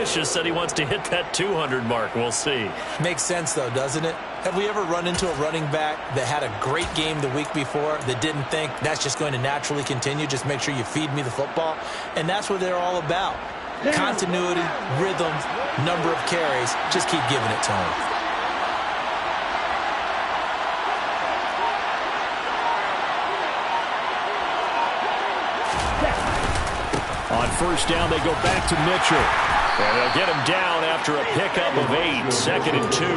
ambitious, said he wants to hit that 200 mark. We'll see. Makes sense, though, doesn't it? Have we ever run into a running back that had a great game the week before that didn't think that's just going to naturally continue? Just make sure you feed me the football. And that's what they're all about. Continuity, rhythm, number of carries. Just keep giving it to him. On first down, they go back to Mitchell. And they'll get him down after a pickup of 8, 2nd and 2.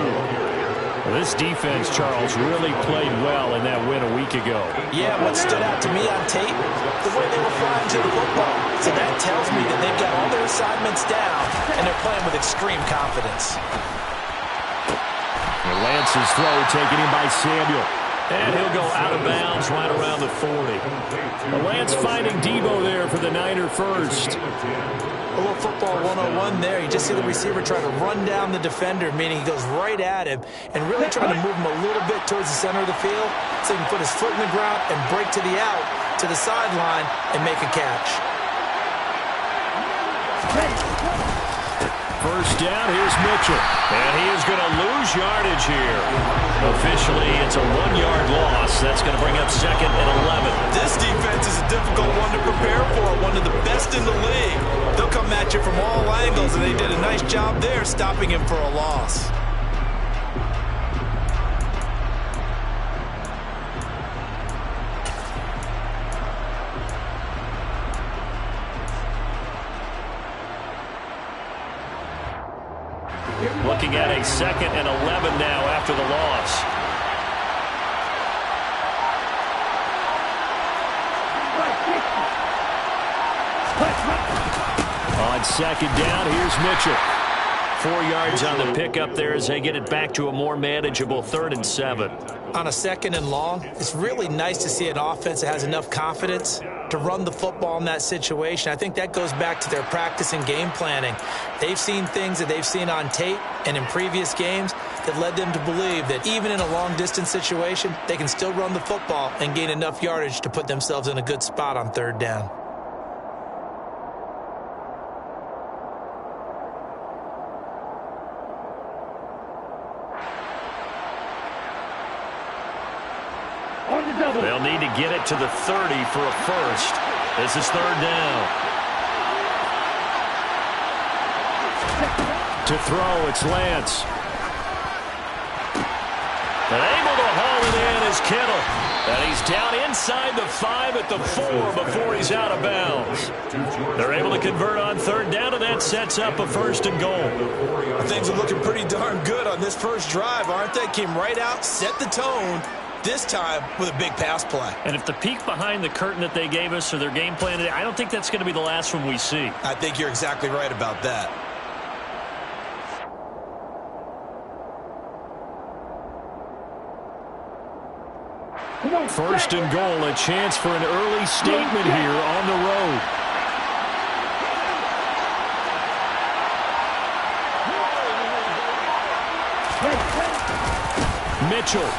Well, this defense, Charles, really played well in that win a week ago. Yeah, what stood out to me on tape, the way they were flying to the football. So that tells me that they've got all their assignments down, and they're playing with extreme confidence. And Lance's throw taken in by Samuel. And he'll go out of bounds right around the 40. Lance finding Debo there for the Niner first. A little football 101 there. You just see the receiver try to run down the defender, meaning he goes right at him and really trying to move him a little bit towards the center of the field so he can put his foot in the ground and break to the out, to the sideline, and make a catch. First down, here's Mitchell. And he is going to lose yardage here. Officially, it's a 1-yard loss. That's going to bring up 2nd and 11. This defense is a difficult one to prepare for, one of the best in the league. They'll come at you from all angles, and they did a nice job there stopping him for a loss. Looking at a 2nd and 11 now after the loss. On 2nd down, here's Mitchell. 4 yards on the pickup there as they get it back to a more manageable 3rd and 7. On a 2nd and long, it's really nice to see an offense that has enough confidence to run the football in that situation. I think that goes back to their practice and game planning. They've seen things that they've seen on tape and in previous games that led them to believe that even in a long-distance situation, they can still run the football and gain enough yardage to put themselves in a good spot on 3rd down. They'll need to get it to the 30 for a first. This is 3rd down. To throw, it's Lance. And able to haul it in is Kittle. And he's down inside the 5 at the 4 before he's out of bounds. They're able to convert on 3rd down, and that sets up a 1st and goal. Things are looking pretty darn good on this first drive, aren't they? Came right out, set the tone. This time with a big pass play. And if the peek behind the curtain that they gave us or their game plan today, I don't think that's going to be the last one we see. I think you're exactly right about that. First and goal, a chance for an early statement here on the road. Mitchell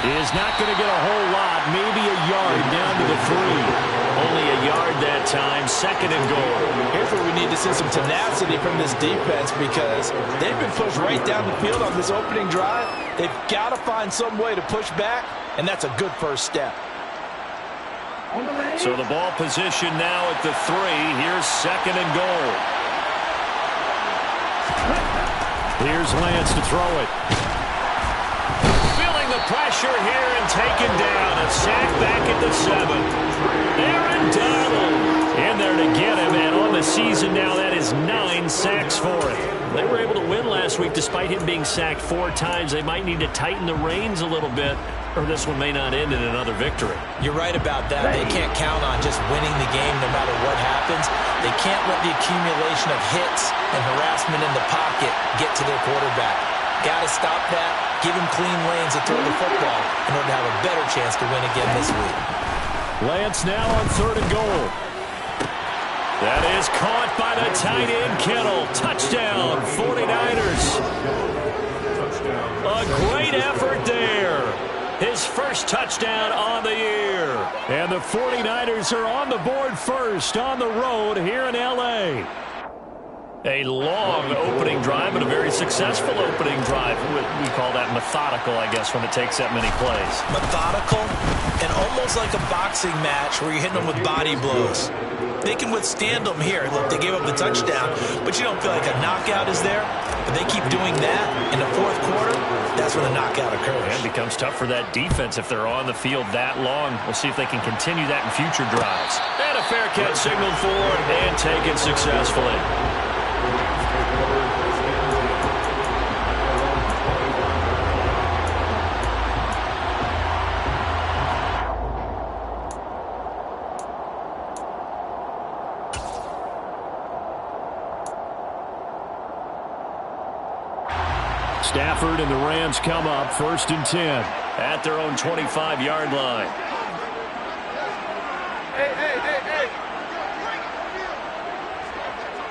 is not going to get a whole lot, maybe a yard down to the 3. Only a yard that time, 2nd and goal. Here's where we need to see some tenacity from this defense because they've been pushed right down the field on this opening drive. They've got to find some way to push back, and that's a good first step. So the ball position now at the 3. Here's 2nd and goal. Here's Lance to throw it. The pressure here and taken down. A sack back at the 7. Aaron Donald in there to get him, and on the season now, that is 9 sacks for him. They were able to win last week despite him being sacked 4 times. They might need to tighten the reins a little bit, or this one may not end in another victory. You're right about that. They can't count on just winning the game no matter what happens. They can't let the accumulation of hits and harassment in the pocket get to their quarterback. Got to stop that. Give him clean lanes to throw the football in order to have a better chance to win again this week. Lance now on 3rd and goal. That is caught by the tight end, Kittle. Touchdown, 49ers. A great effort there. His first touchdown on the year. And the 49ers are on the board first on the road here in L.A. A long opening drive, but a very successful opening drive. We call that methodical, I guess, when it takes that many plays. Methodical and almost like a boxing match where you're hitting them with body blows. They can withstand them here. Look, they gave up the touchdown, but you don't feel like a knockout is there. But they keep doing that in the fourth quarter, that's when a knockout occurs. And it becomes tough for that defense if they're on the field that long. We'll see if they can continue that in future drives. And a fair catch signaled for and taken successfully. Stafford and the Rams come up 1st and 10 at their own 25-yard line. Hey.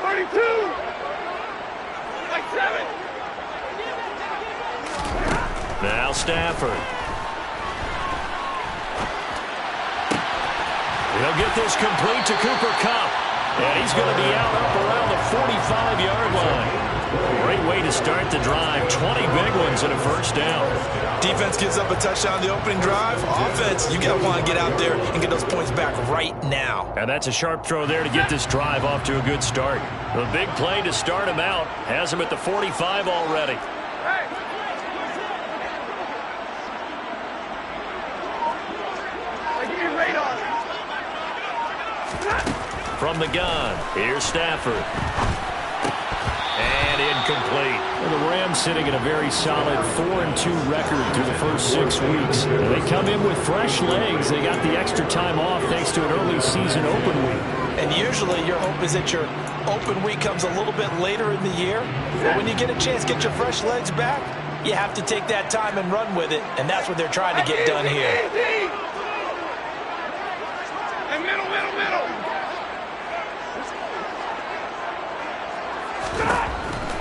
32. Like 7. Now Stafford. He'll get this complete to Cooper Kupp. And he's going to be out up around the 45-yard line. Great way to start the drive. 20 big ones and a first down. Defense gives up a touchdown on the opening drive. Offense, you got to want to get out there and get those points back right now. And that's a sharp throw there to get this drive off to a good start. The big play to start him out has him at the 45 already. Hey. Give me radar. From the gun, here's Stafford. And incomplete. Well, the Rams sitting at a very solid 4-2 record through the first 6 weeks. They come in with fresh legs. They got the extra time off thanks to an early season open week. And usually your hope is that your open week comes a little bit later in the year. But when you get a chance to get your fresh legs back, you have to take that time and run with it. And that's what they're trying to get done here. And middle.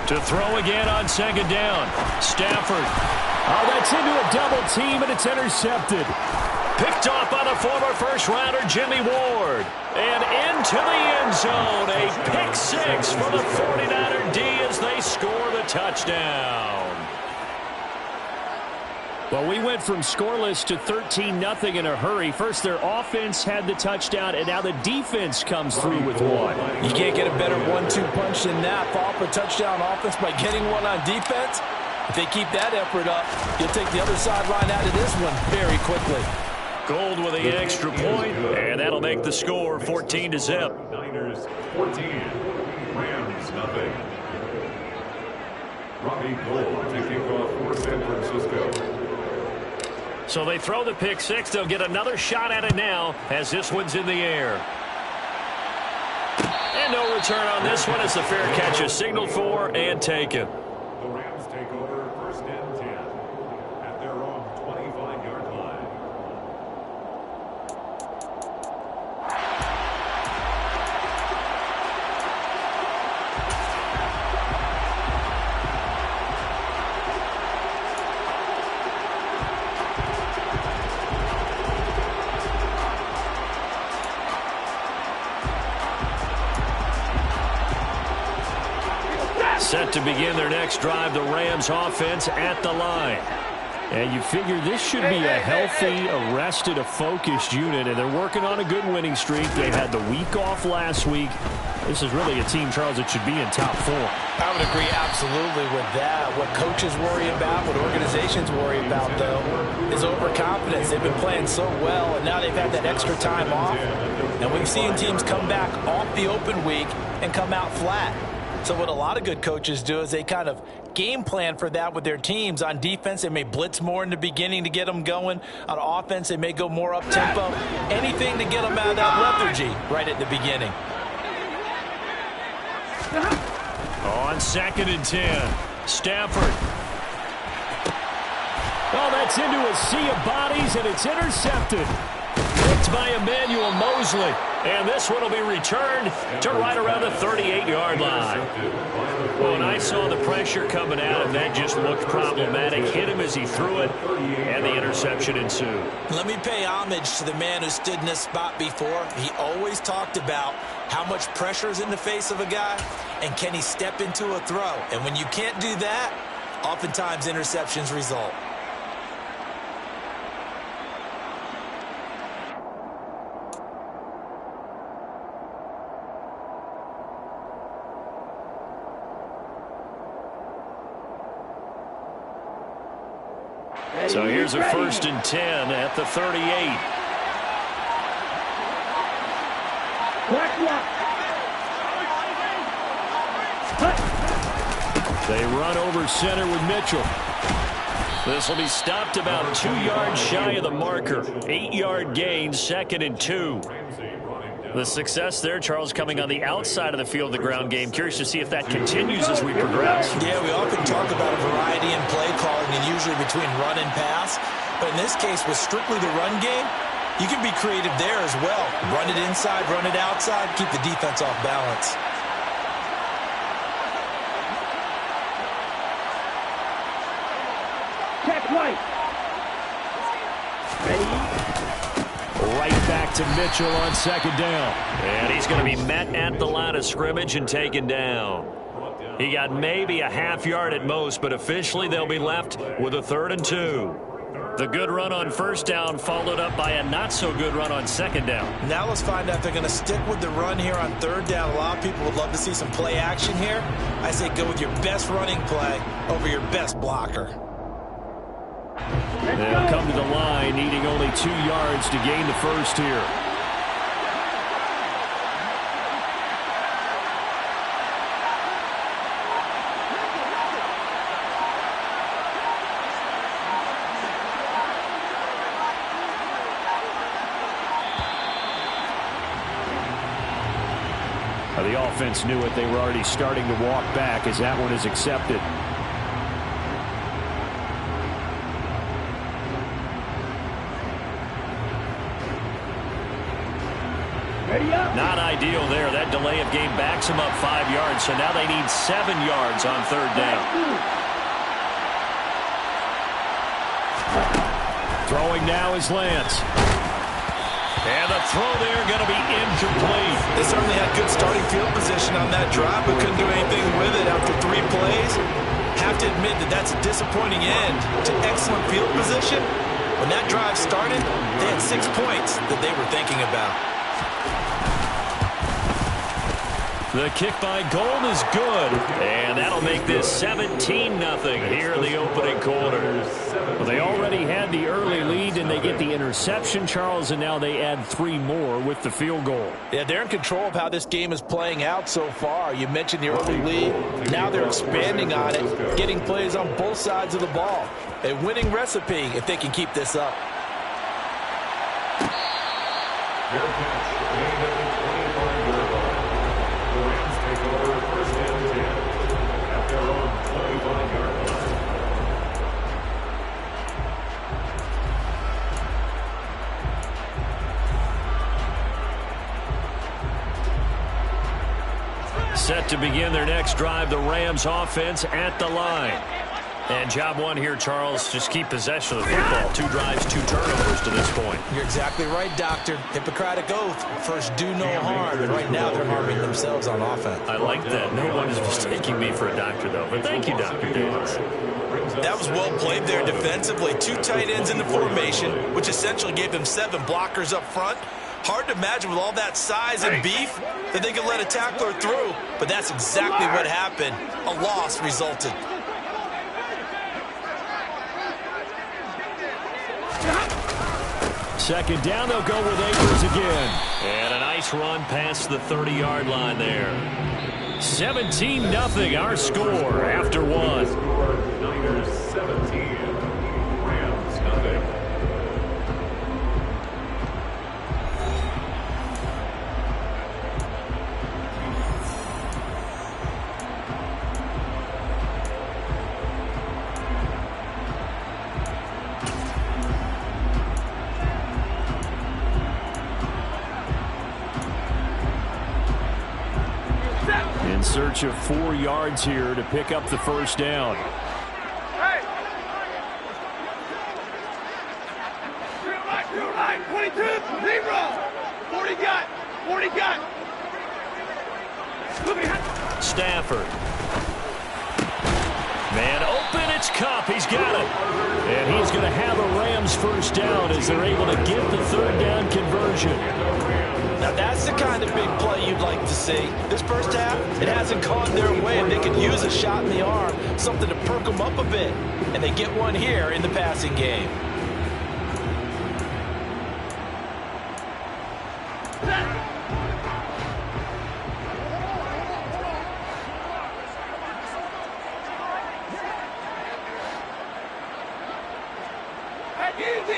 To throw again on 2nd down. Stafford. Oh, that's into a double team, and it's intercepted. Picked off by the former first-rounder Jimmy Ward. And into the end zone. A pick 6 for the 49er D as they score the touchdown. Well, we went from scoreless to 13-0 in a hurry. First, their offense had the touchdown, and now the defense comes through with one. You can't get a better 1-2 punch than that. Fall off a touchdown offense by getting one on defense. If they keep that effort up, you'll take the other sideline out of this one very quickly. Gold with the extra point, and that'll make the score 14-0. Niners 14, Rams 0. Robbie Gould to kick off for San Francisco. So they throw the pick 6. They'll get another shot at it now as this one's in the air. And no return on this one as the fair catch is signaled for and taken. The Rams take over 1st and 10 at their own 25-yard line. Set to begin their next drive, the Rams offense at the line. And you figure this should be a healthy, arrested, a focused unit, and they're working on a good winning streak. They had the week off last week. This is really a team, Charles, that should be in top 4. I would agree absolutely with that. What coaches worry about, what organizations worry about, though, is overconfidence. They've been playing so well, and now they've had that extra time off. And we've seen teams come back off the open week and come out flat. So what a lot of good coaches do is they kind of game plan for that with their teams. On defense, they may blitz more in the beginning to get them going. On offense, they may go more up-tempo. Anything to get them out of that lethargy right at the beginning. On 2nd and 10, Stafford. Oh, that's into a sea of bodies, and it's intercepted. Picked by Emmanuel Mosley. And this one will be returned to right around the 38-yard line. Well, when I saw the pressure coming at him, that just looked problematic. Hit him as he threw it, and the interception ensued. Let me pay homage to the man who stood in this spot before. He always talked about how much pressure is in the face of a guy, and can he step into a throw. And when you can't do that, oftentimes interceptions result. So here's a 1st and 10 at the 38. They run over center with Mitchell. This will be stopped about 2 yards shy of the marker. 8-yard gain, 2nd and 2. The success there, Charles, coming on the outside of the field, the ground game. Curious to see if that continues as we progress. Yeah, we often talk about a variety in play calling and usually between run and pass. But in this case, with strictly the run game, you can be creative there as well. Run it inside, run it outside, keep the defense off balance. Check right. Right back to Mitchell on 2nd down. And he's going to be met at the line of scrimmage and taken down. He got maybe a half yard at most, but officially they'll be left with a 3rd and 2. The good run on 1st down followed up by a not-so-good run on 2nd down. Now let's find out if they're going to stick with the run here on 3rd down. A lot of people would love to see some play action here. I say go with your best running play over your best blocker. They'll come to the line, needing only 2 yards to gain the 1st here. The offense knew it. They were already starting to walk back as that one is accepted. Not ideal there. That delay of game backs them up 5 yards, so now they need 7 yards on 3rd down. Throwing now is Lance. And the throw there going to be incomplete. They certainly had good starting field position on that drive, but couldn't do anything with it after 3 plays. Have to admit that that's a disappointing end to excellent field position. When that drive started, they had 6 points that they were thinking about. The kick by Gold is good, and that'll make this 17-0 here in the opening quarter. Well, they already had the early lead, and they get the interception, Charles, and now they add 3 more with the field goal. Yeah, they're in control of how this game is playing out so far. You mentioned the early lead. Now they're expanding on it, getting plays on both sides of the ball. A winning recipe if they can keep this up. Set to begin their next drive, the Rams offense at the line. And job one here, Charles, just keep possession of the football. 2 drives, 2 turnovers to this point. You're exactly right, Doctor. Hippocratic oath. First, do no harm. And right now, they're harming themselves on offense. I like that. No one is mistaking me for a doctor, though. But thank you, Dr. Davis. That was well played there defensively. 2 tight ends in the formation, which essentially gave them 7 blockers up front. Hard to imagine with all that size and beef that they could let a tackler through. But that's exactly what happened. A loss resulted. Second down, they'll go with Akers again. And a nice run past the 30-yard line there. 17-0 our score after 1. Niners 17, Rams nothing. In search of 4 yards here to pick up the first down. Hey! You're right, 22, 0. 40 got. Stafford. Man open, it's Kupp. He's got it. And he's going to have a Rams first down as they're able to get the third down conversion. Now that's the kind of big play you'd like to see. This first half, it hasn't gone their way, and they could use a shot in the arm, something to perk them up a bit. And they get one here in the passing game.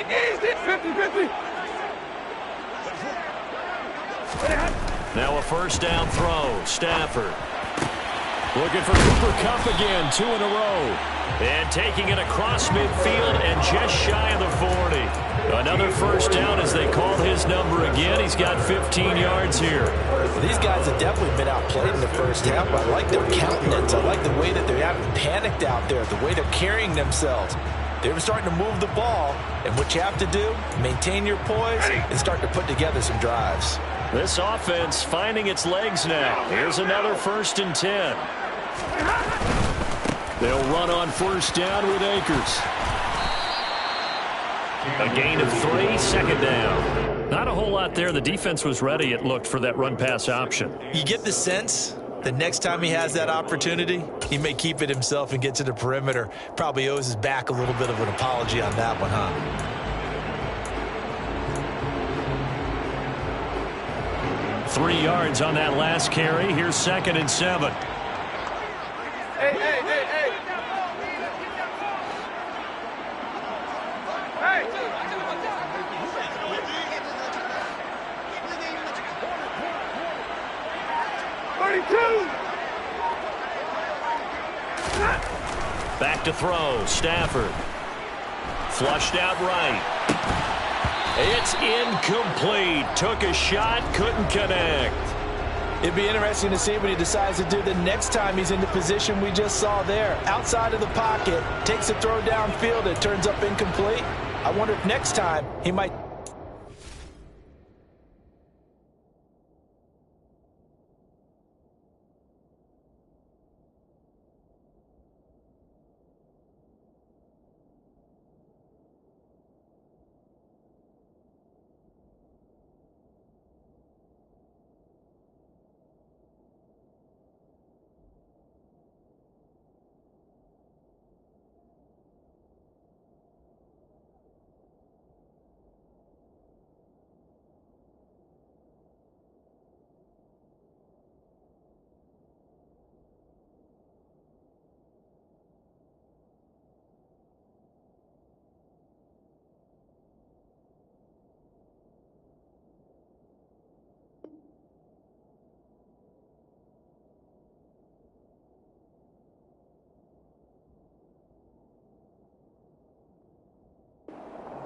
Easy, 50-50. Now a first down throw. Stafford. Looking for Cooper Kupp again, 2 in a row. And taking it across midfield and just shy of the 40. Another first down as they call his number again. He's got 15 yards here. Well, these guys have definitely been outplayed in the first half. I like their countenance. I like the way that they haven't panicked out there, the way they're carrying themselves. They were starting to move the ball, and what you have to do, maintain your poise and start to put together some drives. This offense finding its legs now. Here's another 1st and 10. They'll run on first down with Akers. A gain of 3, second down. Not a whole lot there. The defense was ready, it looked, for that run-pass option. You get the sense that next time he has that opportunity, he may keep it himself and get to the perimeter. Probably owes his back a little bit of an apology on that one, huh? 3 yards on that last carry. Here's 2nd and 7. Hey. Hey! 32! Back to throw. Stafford. Flushed out right. It's incomplete. Took a shot, couldn't connect. It'd be interesting to see what he decides to do the next time he's in the position we just saw there. Outside of the pocket, takes a throw downfield, it turns up incomplete. I wonder if next time he might...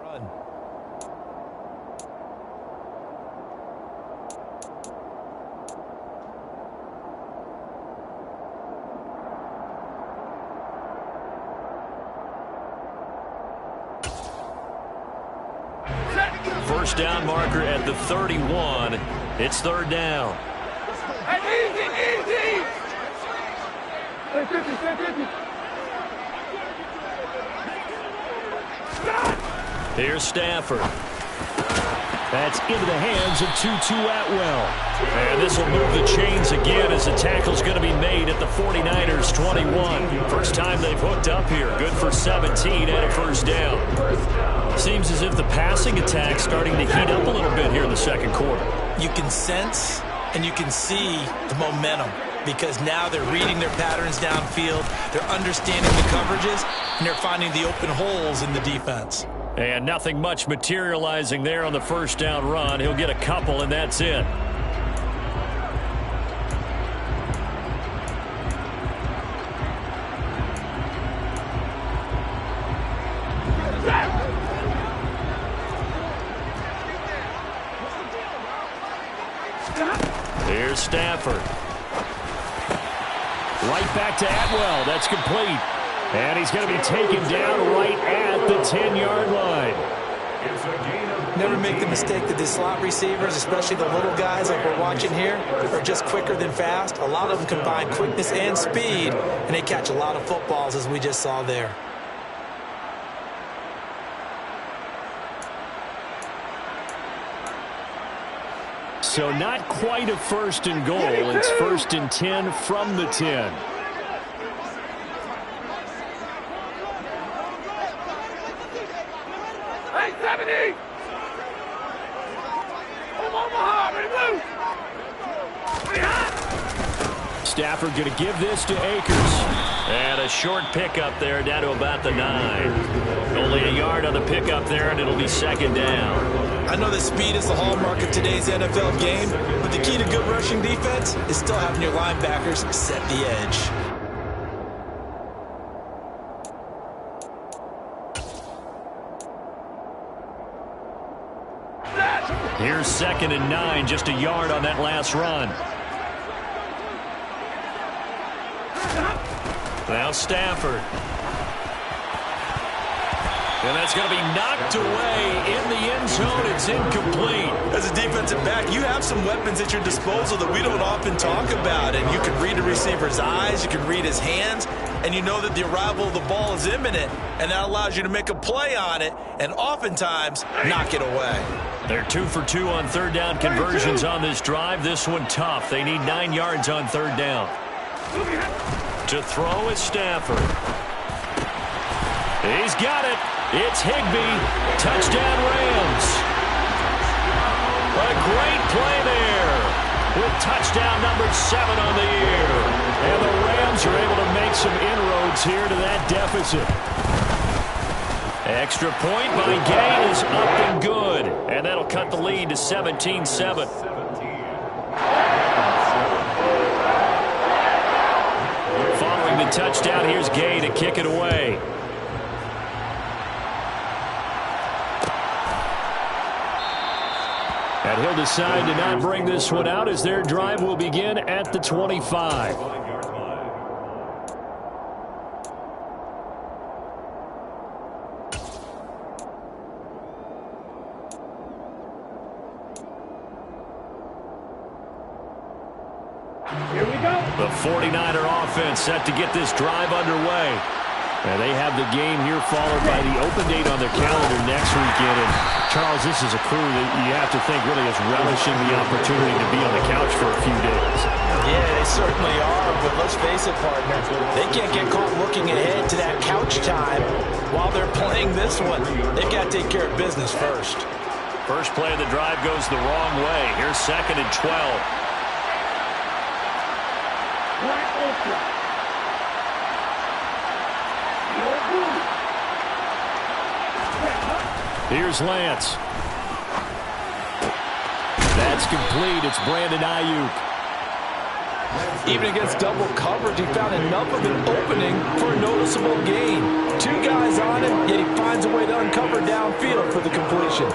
run. First down marker at the 31. It's 3rd down. Hey, easy! Hey, 50. Here's Stafford. That's into the hands of Tutu Atwell. And this will move the chains again as the tackle's going to be made at the 49ers 21. First time they've hooked up here. Good for 17 and a first down. Seems as if the passing attack's starting to heat up a little bit here in the second quarter. You can sense and you can see the momentum because now they're reading their patterns downfield, they're understanding the coverages, and they're finding the open holes in the defense. And nothing much materializing there on the first down run. He'll get a couple, and that's it. Here's Stafford. Right back to Atwell. That's complete. And he's going to be taken down right at the 10-yard line. Never make the mistake that the slot receivers, especially the little guys like we're watching here, are just quicker than fast. A lot of them combine quickness and speed, and they catch a lot of footballs, as we just saw there. So not quite a 1st and goal. It's 1st and 10 from the 10. Hey, 70! Omaha, ready, move! Stafford going to give this to Akers. And a short pickup there down to about the 9. Only a yard on the pickup there, and it'll be 2nd down. I know that speed is the hallmark of today's NFL game, but the key to good rushing defense is still having your linebackers set the edge. Here's 2nd and 9, just a yard on that last run. Now Stafford. And that's going to be knocked away in the end zone. It's incomplete. As a defensive back, you have some weapons at your disposal that we don't often talk about. And you can read a receiver's eyes, you can read his hands, and you know that the arrival of the ball is imminent. And that allows you to make a play on it and oftentimes knock it away. They're 2 for 2 on 3rd down conversions on this drive. This one tough. They need 9 yards on 3rd down. To throw is Stafford. He's got it. It's Higbee. Touchdown Rams. A great play there with touchdown number 7 on the year. And the Rams are able to make some inroads here to that deficit. Extra point by Gay is up and good. And that'll cut the lead to 17-7. Following the touchdown, here's Gay to kick it away. And he'll decide to not bring this one out as their drive will begin at the 25. Here we go. The 49er offense set to get this drive underway. And they have the game here followed by the open date on their calendar next weekend. And Charles, this is a crew that you have to think really is relishing the opportunity to be on the couch for a few days. Yeah, they certainly are, but let's face it, partner. They can't get caught looking ahead to that couch time while they're playing this one. They've got to take care of business first. First play of the drive goes the wrong way. Here's 2nd and 12. Here's Lance. That's complete. It's Brandon Ayuk. Even against double coverage, he found enough of an opening for a noticeable gain. 2 guys on him, yet he finds a way to uncover downfield for the completion.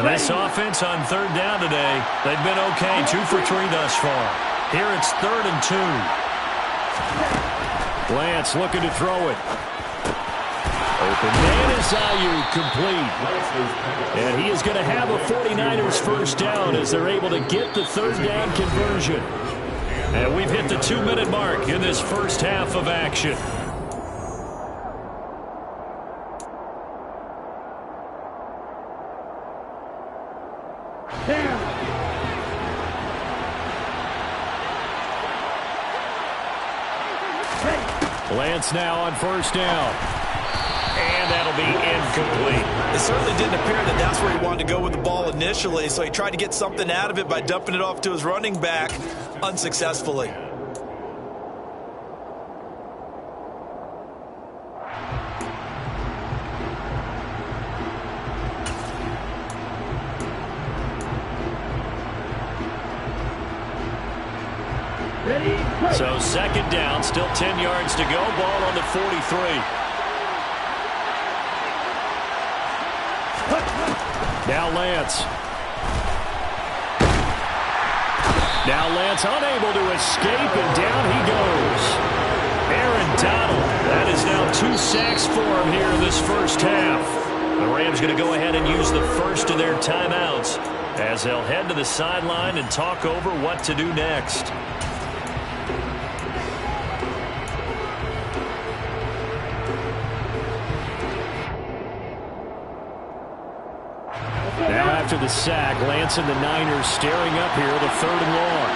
This offense on 3rd down today, they've been okay, 2 for 3 thus far. Here it's 3rd and 2. Lance looking to throw it. Open man is Ayuk, complete. And he is going to have a 49ers first down as they're able to get the 3rd down conversion. And we've hit the 2-minute mark in this first half of action. Lance now on 1st down. And that'll be incomplete. It certainly didn't appear that that's where he wanted to go with the ball initially, so he tried to get something out of it by dumping it off to his running back unsuccessfully. So second down, still 10 yards to go. Ball on the 43. Now Lance. Now Lance unable to escape, and down he goes. Aaron Donald. That is now 2 sacks for him here in this first half. The Rams going to go ahead and use the first of their timeouts as they'll head to the sideline and talk over what to do next. Now after the sack, Lance and the Niners staring up here to 3rd and long.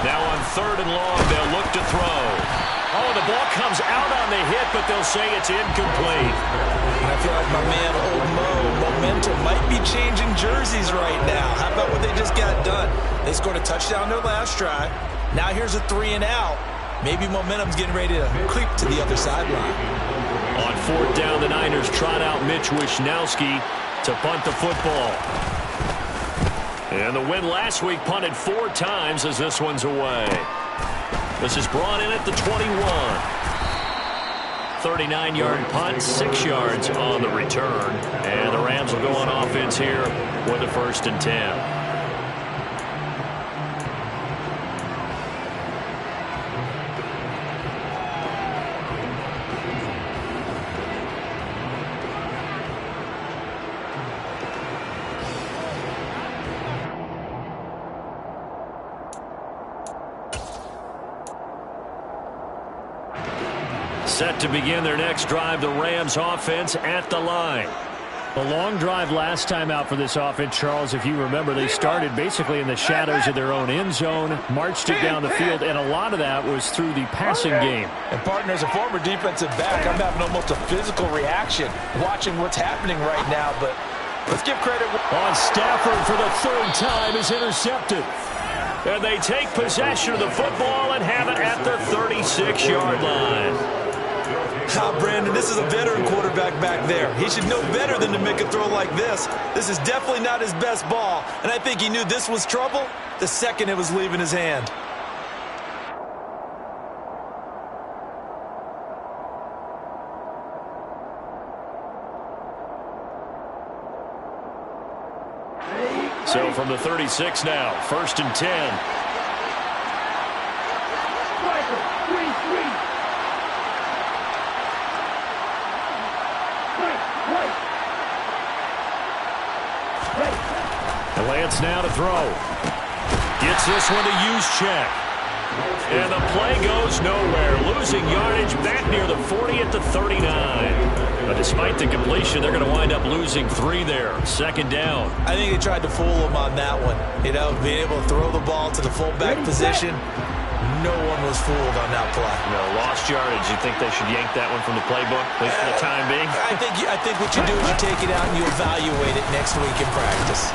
Now on 3rd and long, they'll look to throw. Oh, the ball comes out on the hit, but they'll say it's incomplete. I feel like my man, Old Mo, momentum might be changing jerseys right now. How about what they just got done? They scored a touchdown their last drive. Now here's a 3 and out. Maybe momentum's getting ready to creep to the other sideline. On 4th down, the Niners trot out Mitch Wishnowski to punt the football. And the win last week punted 4 times as this one's away. This is brought in at the 21. 39-yard punt, 6 yards on the return. And the Rams will go on offense here with a 1st and 10. Set to begin their next drive, the Rams offense at the line. A long drive last time out for this offense, Charles. If you remember, they started basically in the shadows of their own end zone, marched it down the field, and a lot of that was through the passing game. And partner, as a former defensive back, I'm having almost a physical reaction watching what's happening right now, but let's give credit. On Stafford for the 3rd time is intercepted. And they take possession of the football and have it at their 36-yard line. Brandon, this is a veteran quarterback back there. He should know better than to make a throw like this. This is definitely not his best ball, and I think he knew this was trouble the second it was leaving his hand. So from the 36 now, 1st and 10. Lance now to throw. Gets this one to Juszczyk. And the play goes nowhere. Losing yardage back near the 40 at the 39. But despite the completion, they're going to wind up losing 3 there. 2nd down. I think they tried to fool him on that one. You know, being able to throw the ball to the fullback position. No one was fooled on that play. No, lost yardage. You think they should yank that one from the playbook, at least for the time being? I think what you do is you take it out and you evaluate it next week in practice.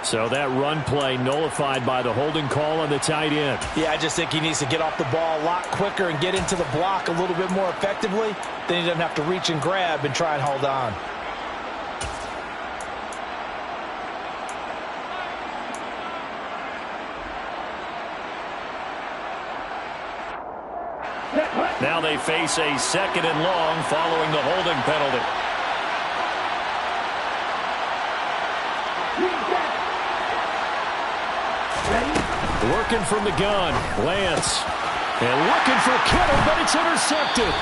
So that run play nullified by the holding call on the tight end. Yeah, I just think he needs to get off the ball a lot quicker and get into the block a little bit more effectively. Then he doesn't have to reach and grab and try and hold on. Now they face a 2nd and long following the holding penalty. Working from the gun, Lance. And looking for Kittle, but it's intercepted.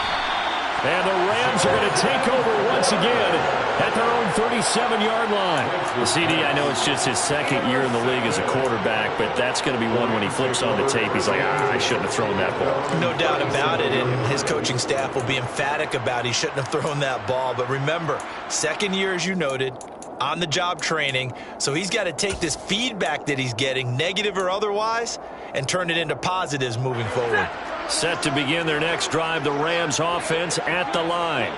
And the Rams are going to take over once again at their own 37-yard line. CD, I know it's just his 2nd year in the league as a quarterback, but that's going to be one when he flips on the tape. He's like, I shouldn't have thrown that ball. No doubt about it, and his coaching staff will be emphatic about he shouldn't have thrown that ball. But remember, 2nd year, as you noted, on-the-job training, so he's got to take this feedback that he's getting, negative or otherwise, and turn it into positives moving forward. Set to begin their next drive, the Rams offense at the line.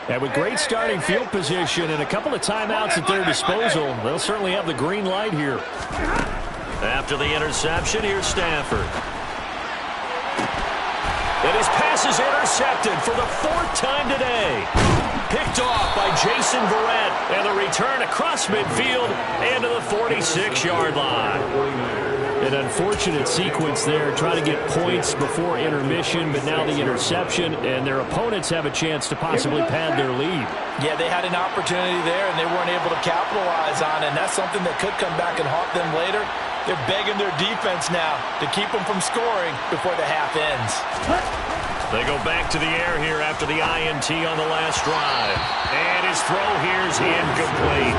And with great starting field position and a couple of timeouts at their disposal, they'll certainly have the green light here. After the interception, here's Stafford. And his pass is intercepted for the 4th time today. Picked off by Jason Verrett. And the return across midfield and to the 46-yard line. An unfortunate sequence there. Try to get points before intermission, but now the interception, and their opponents have a chance to possibly pad their lead. Yeah, they had an opportunity there, and they weren't able to capitalize on it, and that's something that could come back and haunt them later. They're begging their defense now to keep them from scoring before the half ends. They go back to the air here after the INT on the last drive. And his throw here is incomplete.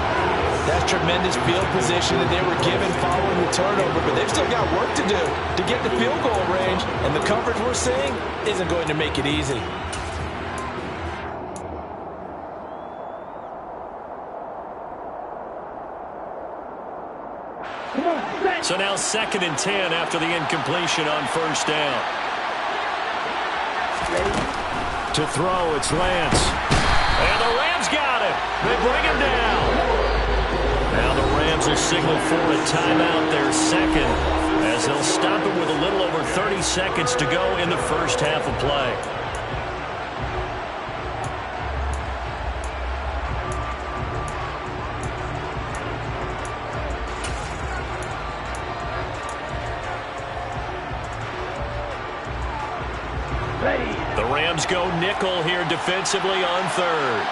That's tremendous field position that they were given following the turnover, but they've still got work to do to get the field goal range, and the coverage we're seeing isn't going to make it easy. So now 2nd and 10 after the incompletion on 1st down. To throw, it's Lance. And the Rams got it. They bring him down. Now the Rams will signal for a timeout, their 2nd, as they'll stop it with a little over 30 seconds to go in the first half of play. The Rams go nickel here defensively on 3rd.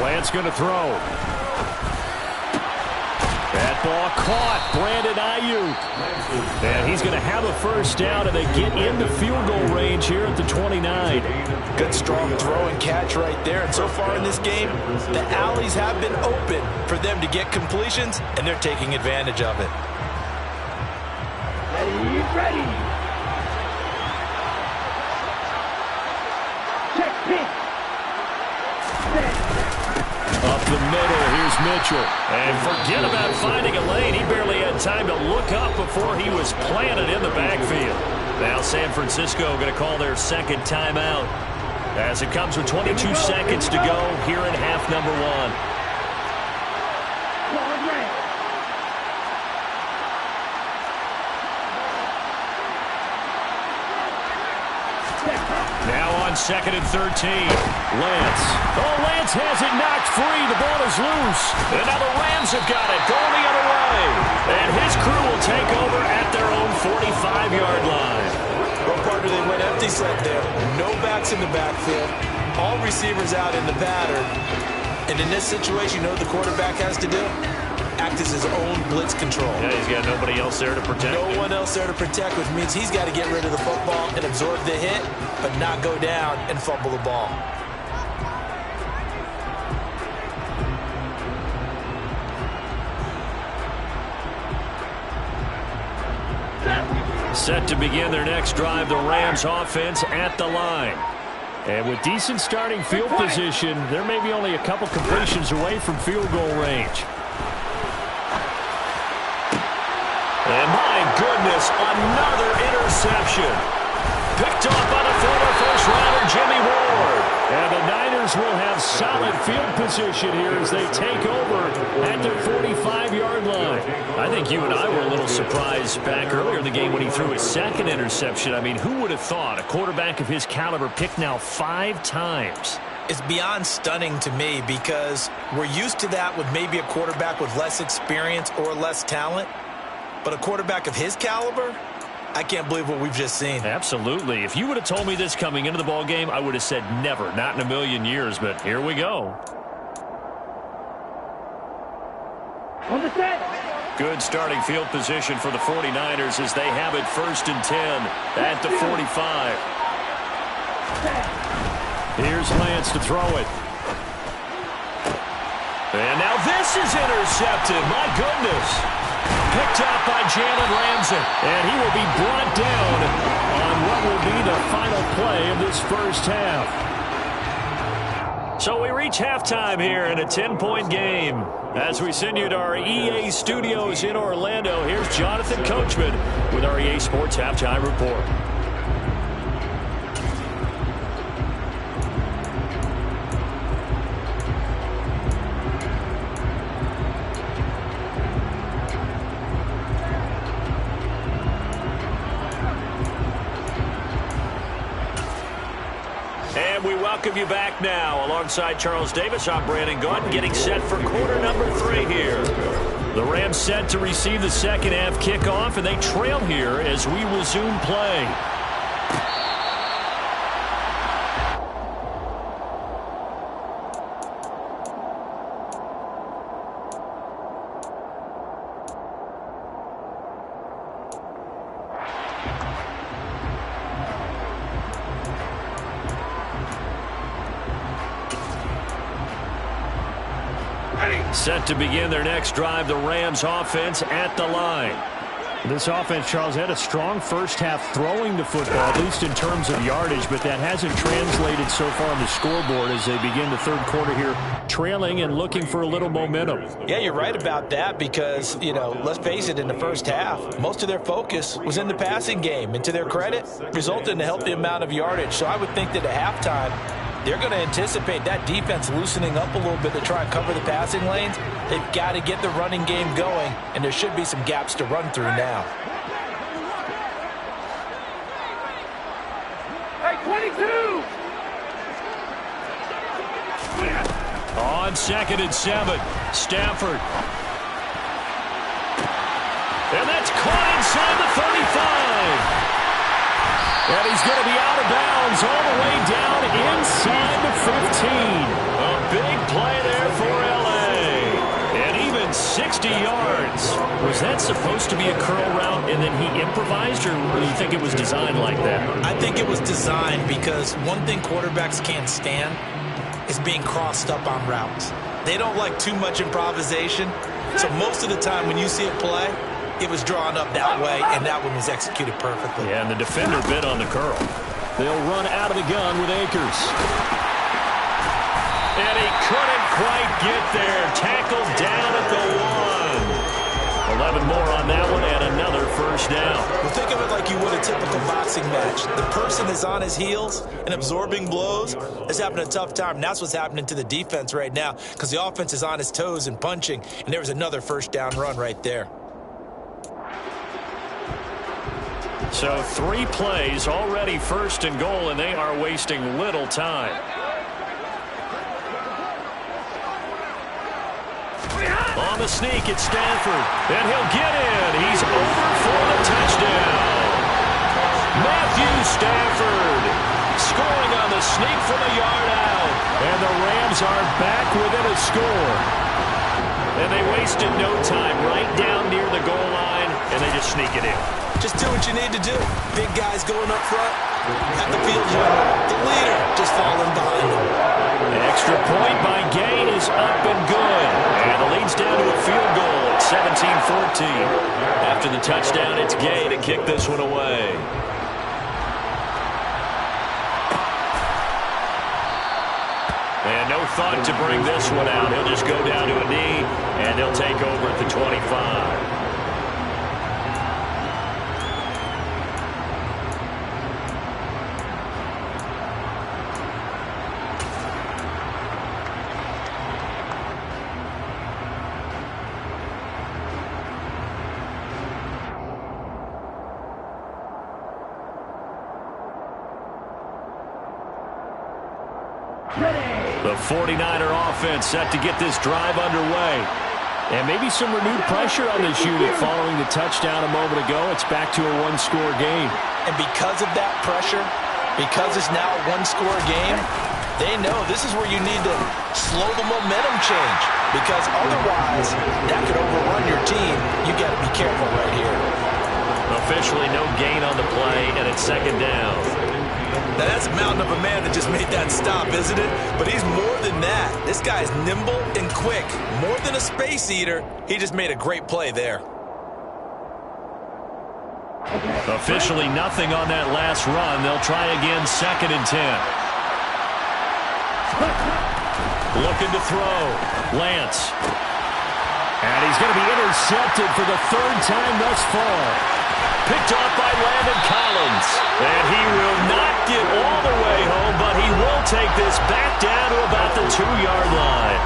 Lance going to throw. That ball caught. Brandon Ayuk. And he's going to have a 1st down, and they get into field goal range here at the 29. Good, strong throw and catch right there. And so far in this game, the alleys have been open for them to get completions, and they're taking advantage of it. Ready. Check pitch. Up the middle, here's Mitchell. And forget about finding a lane. He barely had time to look up before he was planted in the backfield. Now San Francisco going to call their 2nd timeout as it comes with 22 seconds to go here in half number 1. Now on 2nd and 13. Lance. Oh, Lance has it knocked free. The ball is loose. And now the Rams have got it going the other way. And his crew will take over at their own 45-yard line. Well, partner, they went empty set there. No backs in the backfield. All receivers out in the pattern. And in this situation, you know what the quarterback has to do? Act as his own blitz control. Yeah, he's got nobody else there to protect him. No one else there to protect, which means he's got to get rid of the football and absorb the hit, but not go down and fumble the ball. Set to begin their next drive, the Rams offense at the line. And with decent starting field position, there may be only a couple completions away from field goal range. And my goodness, another interception. Picked off by the former first-rounder Jimmy Ward. And the Niners will have solid field position here as they take over at their 45-yard line. I think you and I were a little surprised back earlier in the game when he threw his 2nd interception. I mean, who would have thought a quarterback of his caliber picked now 5 times? It's beyond stunning to me because we're used to that with maybe a quarterback with less experience or less talent. But a quarterback of his caliber, I can't believe what we've just seen. Absolutely. If you would have told me this coming into the ball game, I would have said never, not in a million years. But here we go. On the set. Good starting field position for the 49ers as they have it 1st and 10 at the 45. Here's Lance to throw it. And now this is intercepted. My goodness. Picked up by Jalen Ramsey. And he will be brought down on what will be the final play of this first half. So we reach halftime here in a 10-point game. As we send you to our EA studios in Orlando, here's Jonathan Coachman with our EA Sports Halftime Report. And we welcome you back now. Alongside Charles Davis, I'm Brandon Gaudin, getting set for quarter number 3 here. The Rams set to receive the second half kickoff, and they trail here as we resume play. Set to begin their next drive, the Rams offense at the line. This offense, Charles, had a strong first half throwing the football, at least in terms of yardage, but that hasn't translated so far on the scoreboard as they begin the third quarter here, trailing and looking for a little momentum. Yeah, you're right about that because, let's face it, in the first half, most of their focus was in the passing game. And to their credit, resulted in a healthy amount of yardage. So I would think that at halftime, they're going to anticipate that defense loosening up a little bit to try and cover the passing lanes. They've got to get the running game going, and there should be some gaps to run through now. Hey, 22! On 2nd and 7, Stafford. And that's caught inside the 35. And he's going to be out of bounds all the way down inside the 15. A big play there for L.A. And even 60 yards. Was that supposed to be a curl route and then he improvised, or do you think it was designed like that? I think it was designed because one thing quarterbacks can't stand is being crossed up on routes. They don't like too much improvisation. So most of the time when you see a play, it was drawn up that way, and that one was executed perfectly. Yeah, and the defender bit on the curl. They'll run out of the gun with Akers. And he couldn't quite get there. Tackled down at the 1. 11 more on that one, and another first down. Well, think of it like you would a typical boxing match. The person is on his heels and absorbing blows is having a tough time. And that's what's happening to the defense right now because the offense is on his toes and punching, and there was another first down run right there. So 3 plays, already 1st and goal, and they are wasting little time. On the sneak, it's Stafford. And he'll get in. He's over for the touchdown. Matthew Stafford scoring on the sneak from a yard out. And the Rams are back within a score. And they wasted no time right down near the goal line, and they just sneak it in. Just do what you need to do. Big guys going up front. At the field general, the leader just falling behind him. An extra point by Gay is up and good. And the lead's down to a field goal at 17-14. After the touchdown, it's Gay to kick this one away. And no thought to bring this one out. He'll just go down to a knee, and he'll take over at the 25. The 49er offense set to get this drive underway. And maybe some renewed pressure on this unit following the touchdown a moment ago. It's back to a 1-score game. And because of that pressure, because it's now a 1-score game, they know this is where you need to slow the momentum change. Because otherwise, that could overrun your team. You got to be careful right here. Officially no gain on the play, and it's 2nd down. Now that's a mountain of a man that just made that stop, isn't it? But he's more than that. This guy's nimble and quick. More than a space eater, he just made a great play there. Officially nothing on that last run. They'll try again 2nd and 10. Looking to throw. Lance. And he's going to be intercepted for the 3rd time thus far. Picked off by Landon Collins. And he will not get all the way home, but he will take this back down to about the 2-yard line.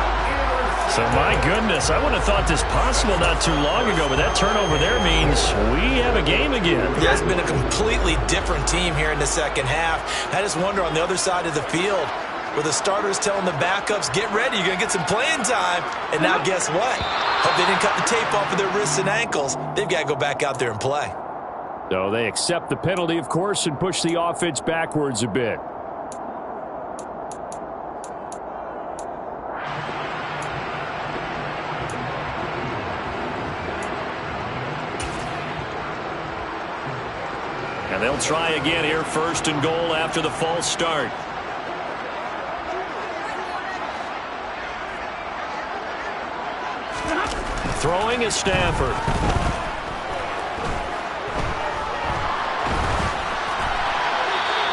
So, my goodness, I wouldn't have thought this possible not too long ago, but that turnover there means we have a game again. Yeah, it's been a completely different team here in the second half. I just wonder on the other side of the field, where the starters telling the backups, get ready, you're going to get some playing time. And now guess what? Hope they didn't cut the tape off of their wrists and ankles. They've got to go back out there and play. So they accept the penalty, of course, and push the offense backwards a bit. And they'll try again here, first and goal after the false start. Throwing is Stafford.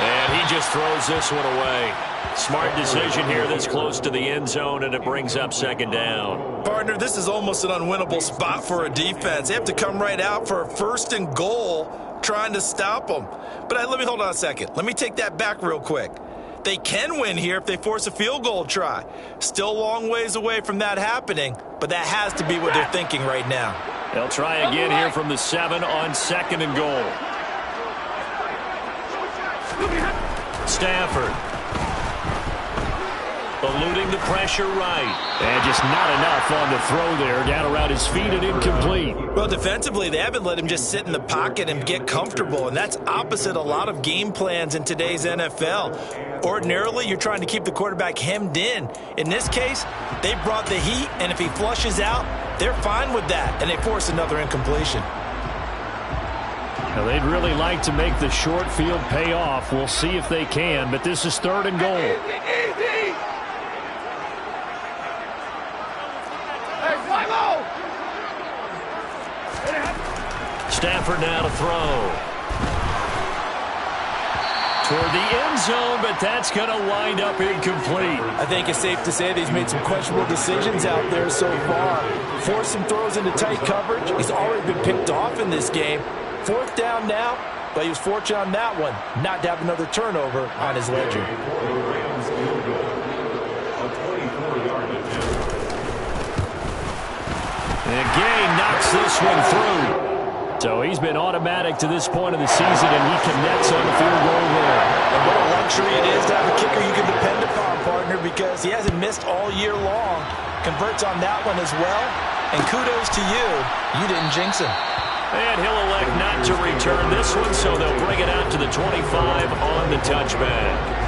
And he just throws this one away. Smart decision here this close to the end zone, and it brings up second down. Partner, this is almost an unwinnable spot for a defense. They have to come right out for a first and goal trying to stop them. But let me hold on a second. Let me take that back real quick. They can win here if they force a field goal try. Still a long ways away from that happening, but that has to be what they're thinking right now. They'll try again here from the 7 on second and goal. Stafford. Eluding the pressure right. And just not enough on the throw there. Down around his feet and incomplete. Well, defensively, they haven't let him just sit in the pocket and get comfortable, and that's opposite a lot of game plans in today's NFL. Ordinarily, you're trying to keep the quarterback hemmed in. In this case, they brought the heat, and if he flushes out, they're fine with that, and they force another incompletion. Now, they'd really like to make the short field pay off. We'll see if they can, but this is third and goal. Stafford now to throw. Toward the end zone, but that's going to wind up incomplete. I think it's safe to say that he's made some questionable decisions out there so far. Forced some throws into tight coverage. He's already been picked off in this game. Fourth down now, but he was fortunate on that one not to have another turnover on his ledger. And Gay knocks this one through. So he's been automatic to this point of the season, and he connects on the field goal there. And what a luxury it is to have a kicker you can depend upon, partner, because he hasn't missed all year long. Converts on that one as well. And kudos to you. You didn't jinx him. And he'll elect not to return this one, so they'll bring it out to the 25 on the touchback.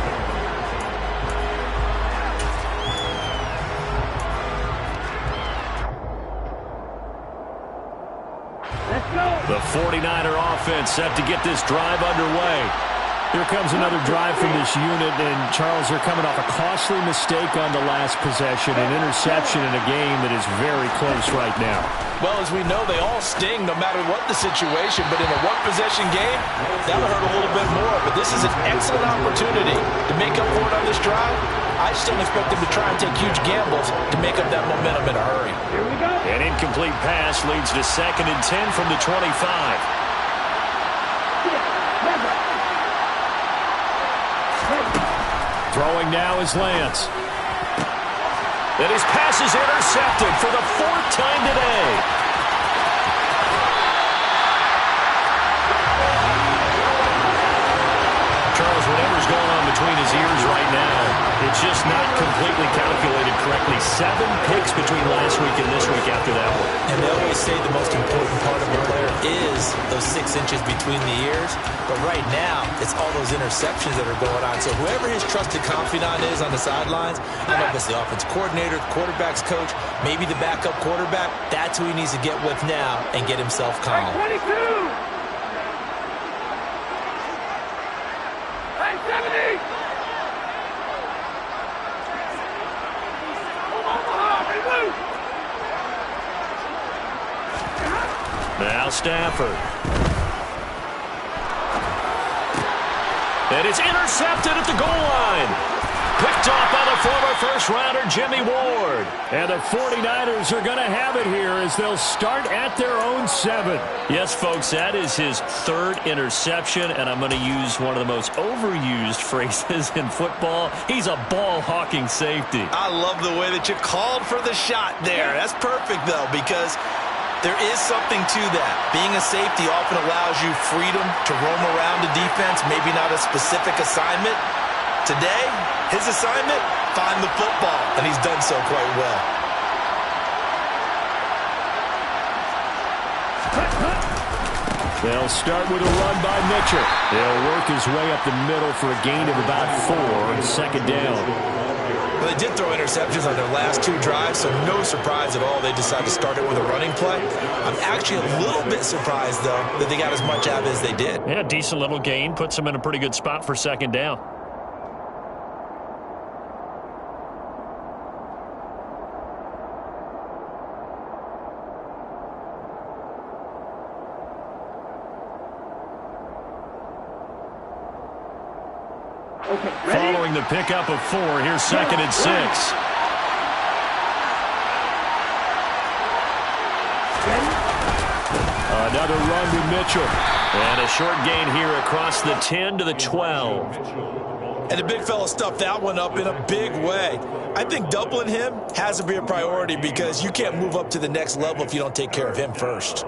The 49er offense set to get this drive underway. Here comes another drive from this unit, and Charles, they're coming off a costly mistake on the last possession, an interception in a game that is very close right now. Well, as we know, they all sting no matter what the situation, but in a one-possession game, that'll hurt a little bit more. But this is an excellent opportunity to make up for it on this drive. I just don't expect them to try and take huge gambles to make up that momentum in a hurry. Here we go. An incomplete pass leads to 2nd and 10 from the 25. Throwing now is Lance. And his pass is intercepted for the 4th time today. Charles, whatever's going on between his ears right now, it's just not completely calculated correctly. 7 picks between last week and this week after that one. And they always say the most important part of a player is those 6 inches between the ears. But right now, it's all those interceptions that are going on. So whoever his trusted confidant is on the sidelines, I don't know if it's the offense coordinator, the quarterback's coach, maybe the backup quarterback, that's who he needs to get with now and get himself calm. 22. Hey, 70. Now Stafford. And it's intercepted at the goal line. Picked off by the former first-rounder Jimmy Ward. And the 49ers are going to have it here as they'll start at their own 7. Yes, folks, that is his 3rd interception, and I'm going to use one of the most overused phrases in football. He's a ball-hawking safety. I love the way that you called for the shot there. That's perfect, though, because there is something to that. Being a safety often allows you freedom to roam around the defense, maybe not a specific assignment. Today, his assignment, find the football, and he's done so quite well. They'll start with a run by Mitchell. He'll work his way up the middle for a gain of about 4 on 2nd down. Well, they did throw interceptions on their last 2 drives, so no surprise at all they decided to start it with a running play. I'm actually a little bit surprised, though, that they got as much out of it as they did. Yeah, decent little gain. Puts them in a pretty good spot for 2nd down. Following the pickup of 4, here's 2nd and 6. Another run to Mitchell. And a short gain here across the 10 to the 12. And the big fella stuffed that one up in a big way. I think doubling him has to be a priority because you can't move up to the next level if you don't take care of him first.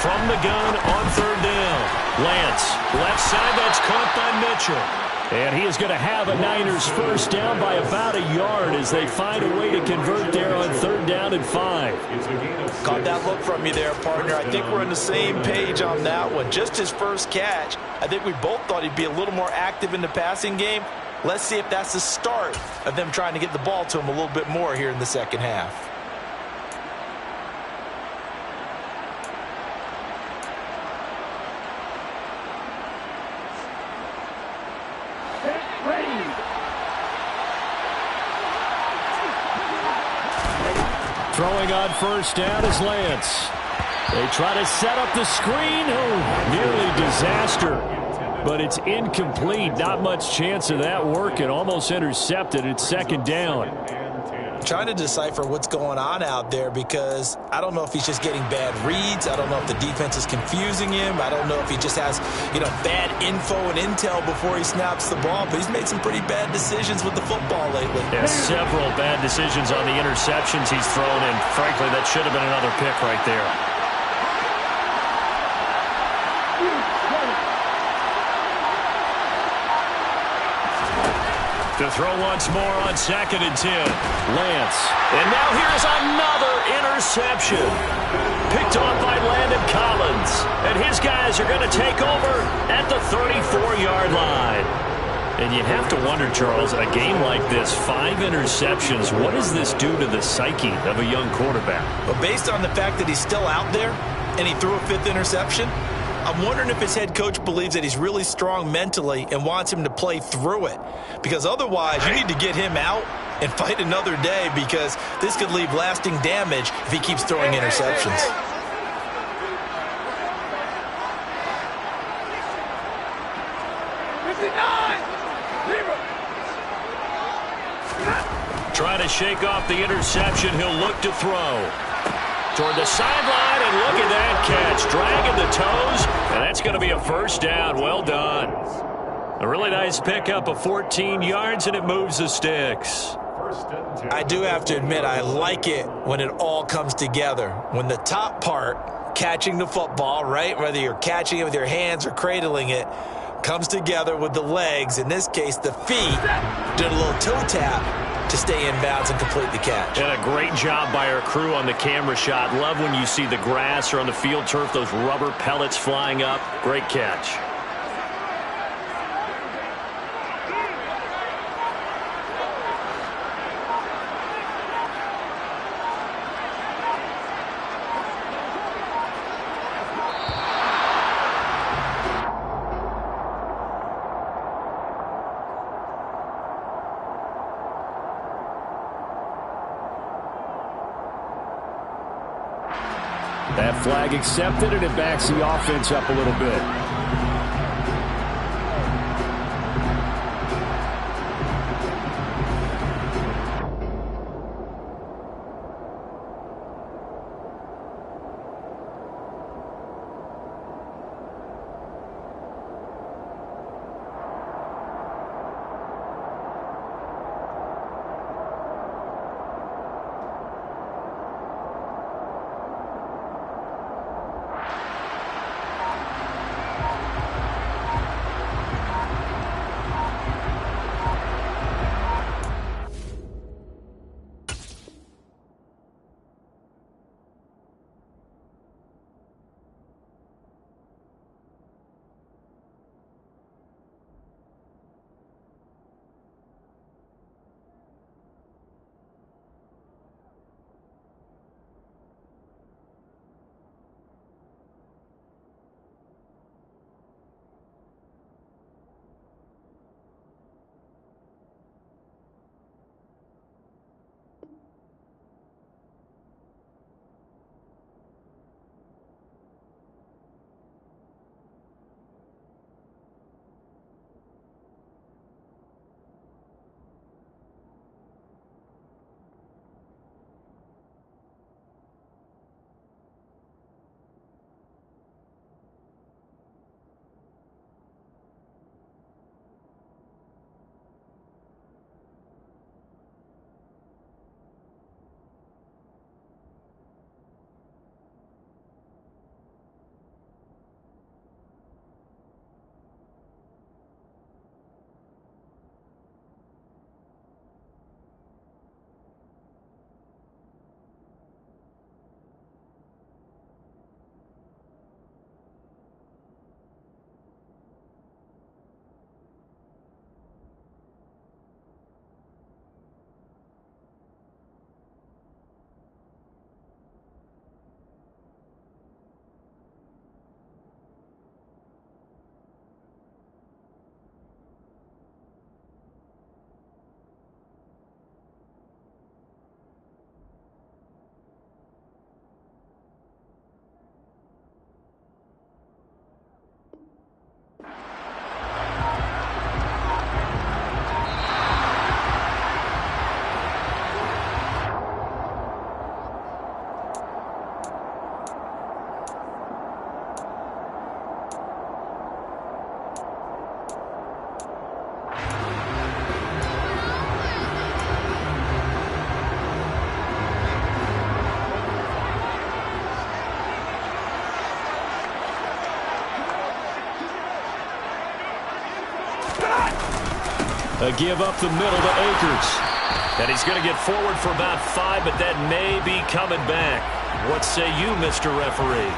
From the gun on 3rd down. Lance, left side, that's caught by Mitchell. And he is going to have a Niners first down by about a yard as they find a way to convert there on 3rd down and 5. Caught that look from you there, partner. I think we're on the same page on that one. Just his first catch. I think we both thought he'd be a little more active in the passing game. Let's see if that's the start of them trying to get the ball to him a little bit more here in the second half. Throwing on 1st down is Lance. They try to set up the screen. Oh, nearly disaster. But it's incomplete. Not much chance of that working. Almost intercepted. It's 2nd down. Trying to decipher what's going on out there because I don't know if he's just getting bad reads. I don't know if the defense is confusing him. I don't know if he just has, bad info and intel before he snaps the ball. But he's made some pretty bad decisions with the football lately. Yeah, several bad decisions on the interceptions he's thrown, and frankly, that should have been another pick right there. To throw once more on 2nd and 10. Lance. And now here's another interception. Picked off by Landon Collins. And his guys are going to take over at the 34-yard line. And you have to wonder, Charles, a game like this, 5 interceptions, what does this do to the psyche of a young quarterback? But based on the fact that he's still out there and he threw a 5th interception, I'm wondering if his head coach believes that he's really strong mentally and wants him to play through it. Because otherwise, you need to get him out and fight another day because this could leave lasting damage if he keeps throwing interceptions. Trying to shake off the interception. He'll look to throw. Toward the sideline, and look at that catch. Dragging the toes, and that's going to be a 1st down. Well done. A really nice pickup of 14 yards, and it moves the sticks. I do have to admit, I like it when it all comes together. When the top part, catching the football, right, whether you're catching it with your hands or cradling it, comes together with the legs, in this case the feet, did a little toe tap to stay in bounds and complete the catch. And a great job by our crew on the camera shot. Love when you see the grass or on the field turf, those rubber pellets flying up. Great catch. Flag accepted, and it backs the offense up a little bit. A give up the middle to Akers. And he's going to get forward for about 5, but that may be coming back. What say you, Mr. Referee?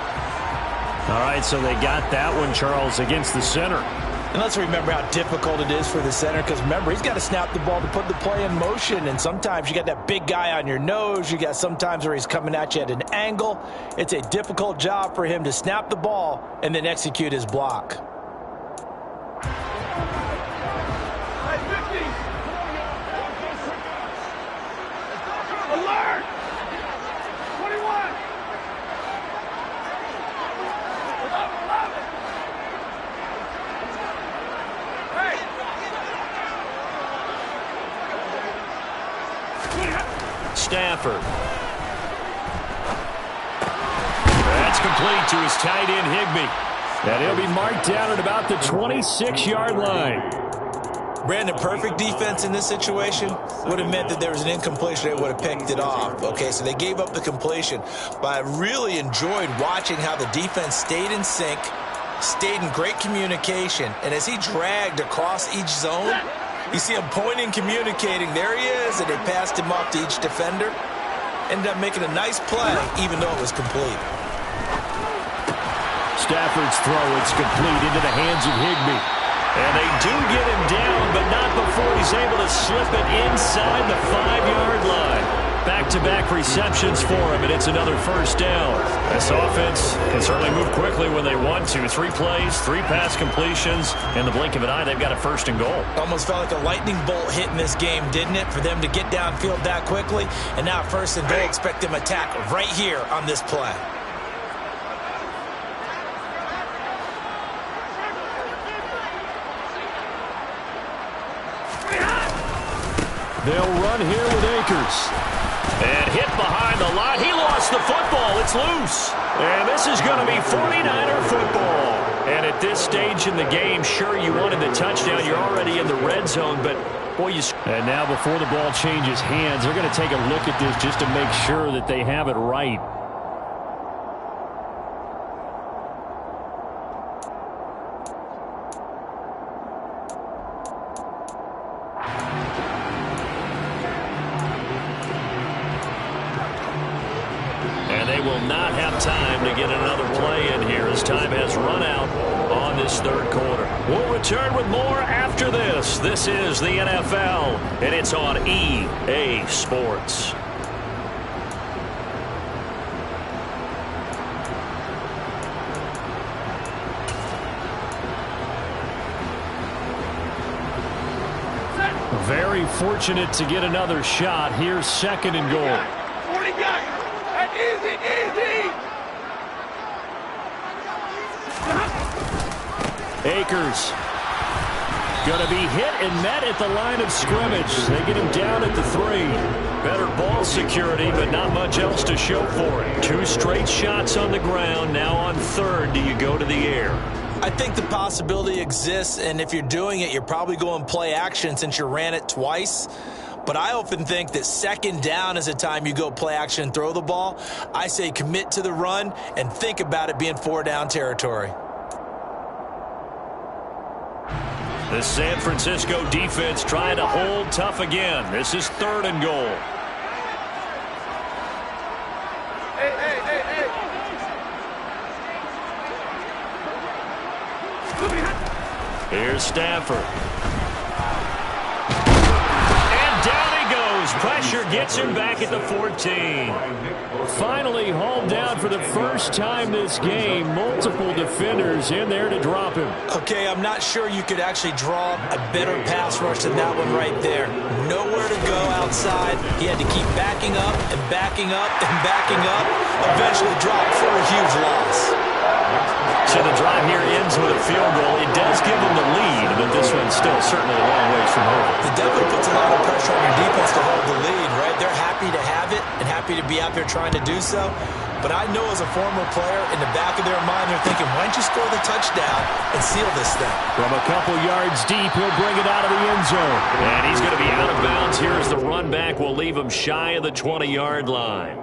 All right, so they got that one, Charles, against the center. And let's remember how difficult it is for the center, because remember, he's got to snap the ball to put the play in motion, and sometimes you got that big guy on your nose. You got sometimes where he's coming at you at an angle. It's a difficult job for him to snap the ball and then execute his block. Alert! 21! Stafford. That's complete to his tight end, Higbee. And he'll be marked down at about the 26-yard line. Brandon, perfect defense in this situation would have meant that there was an incompletion. They would have picked it off. Okay, so they gave up the completion. But I really enjoyed watching how the defense stayed in sync, stayed in great communication. And as he dragged across each zone, you see him pointing, communicating. There he is, and they passed him off to each defender. Ended up making a nice play, even though it was complete. Stafford's throw, it's complete into the hands of Higbee. And they do get him down, but not before he's able to slip it inside the 5-yard line. Back-to-back receptions for him, and it's another first down. This offense can certainly move quickly when they want to. 3 plays, 3 pass completions. In the blink of an eye, they've got a first and goal. Almost felt like a lightning bolt hit in this game, didn't it, for them to get downfield that quickly? And now first and goal, expect them to attack right here on this play. They'll run here with Akers. And hit behind the line. He lost the football. It's loose. And this is going to be 49er football. And at this stage in the game, sure, you wanted the touchdown. You're already in the red zone, but boy, you... And now before the ball changes hands, they're going to take a look at this just to make sure that they have it right. Will not have time to get another play in here as time has run out on this third quarter. We'll return with more after this. This is the NFL, and it's on EA Sports. Very fortunate to get another shot. Here's second and goal. 40 guys. Easy, easy. Akers going to be hit and met at the line of scrimmage. They get him down at the 3. Better ball security, but not much else to show for it. 2 straight shots on the ground. Now on third, do you go to the air? I think the possibility exists, and if you're doing it, you're probably going play action since you ran it twice. But I often think that second down is a time you go play action and throw the ball. I say commit to the run and think about it being 4-down territory. The San Francisco defense trying to hold tough again. This is third and goal. Hey. Here's Stafford. Pressure gets him back at the 14. Finally hauled down for the first time this game. Multiple defenders in there to drop him. Okay, I'm not sure you could actually draw a better pass rush than that one right there. Nowhere to go outside. He had to keep backing up and backing up and backing up. Eventually dropped for a huge loss. So the drive here ends with a field goal. It does give them the lead, but this one's still certainly a long ways from over. It definitely puts a lot of pressure on your defense to hold the lead, right? They're happy to have it and happy to be out there trying to do so. But I know as a former player, in the back of their mind, they're thinking, why don't you score the touchdown and seal this thing? From a couple yards deep, he'll bring it out of the end zone. And he's going to be out of bounds. Here as the run back will leave him shy of the 20-yard line.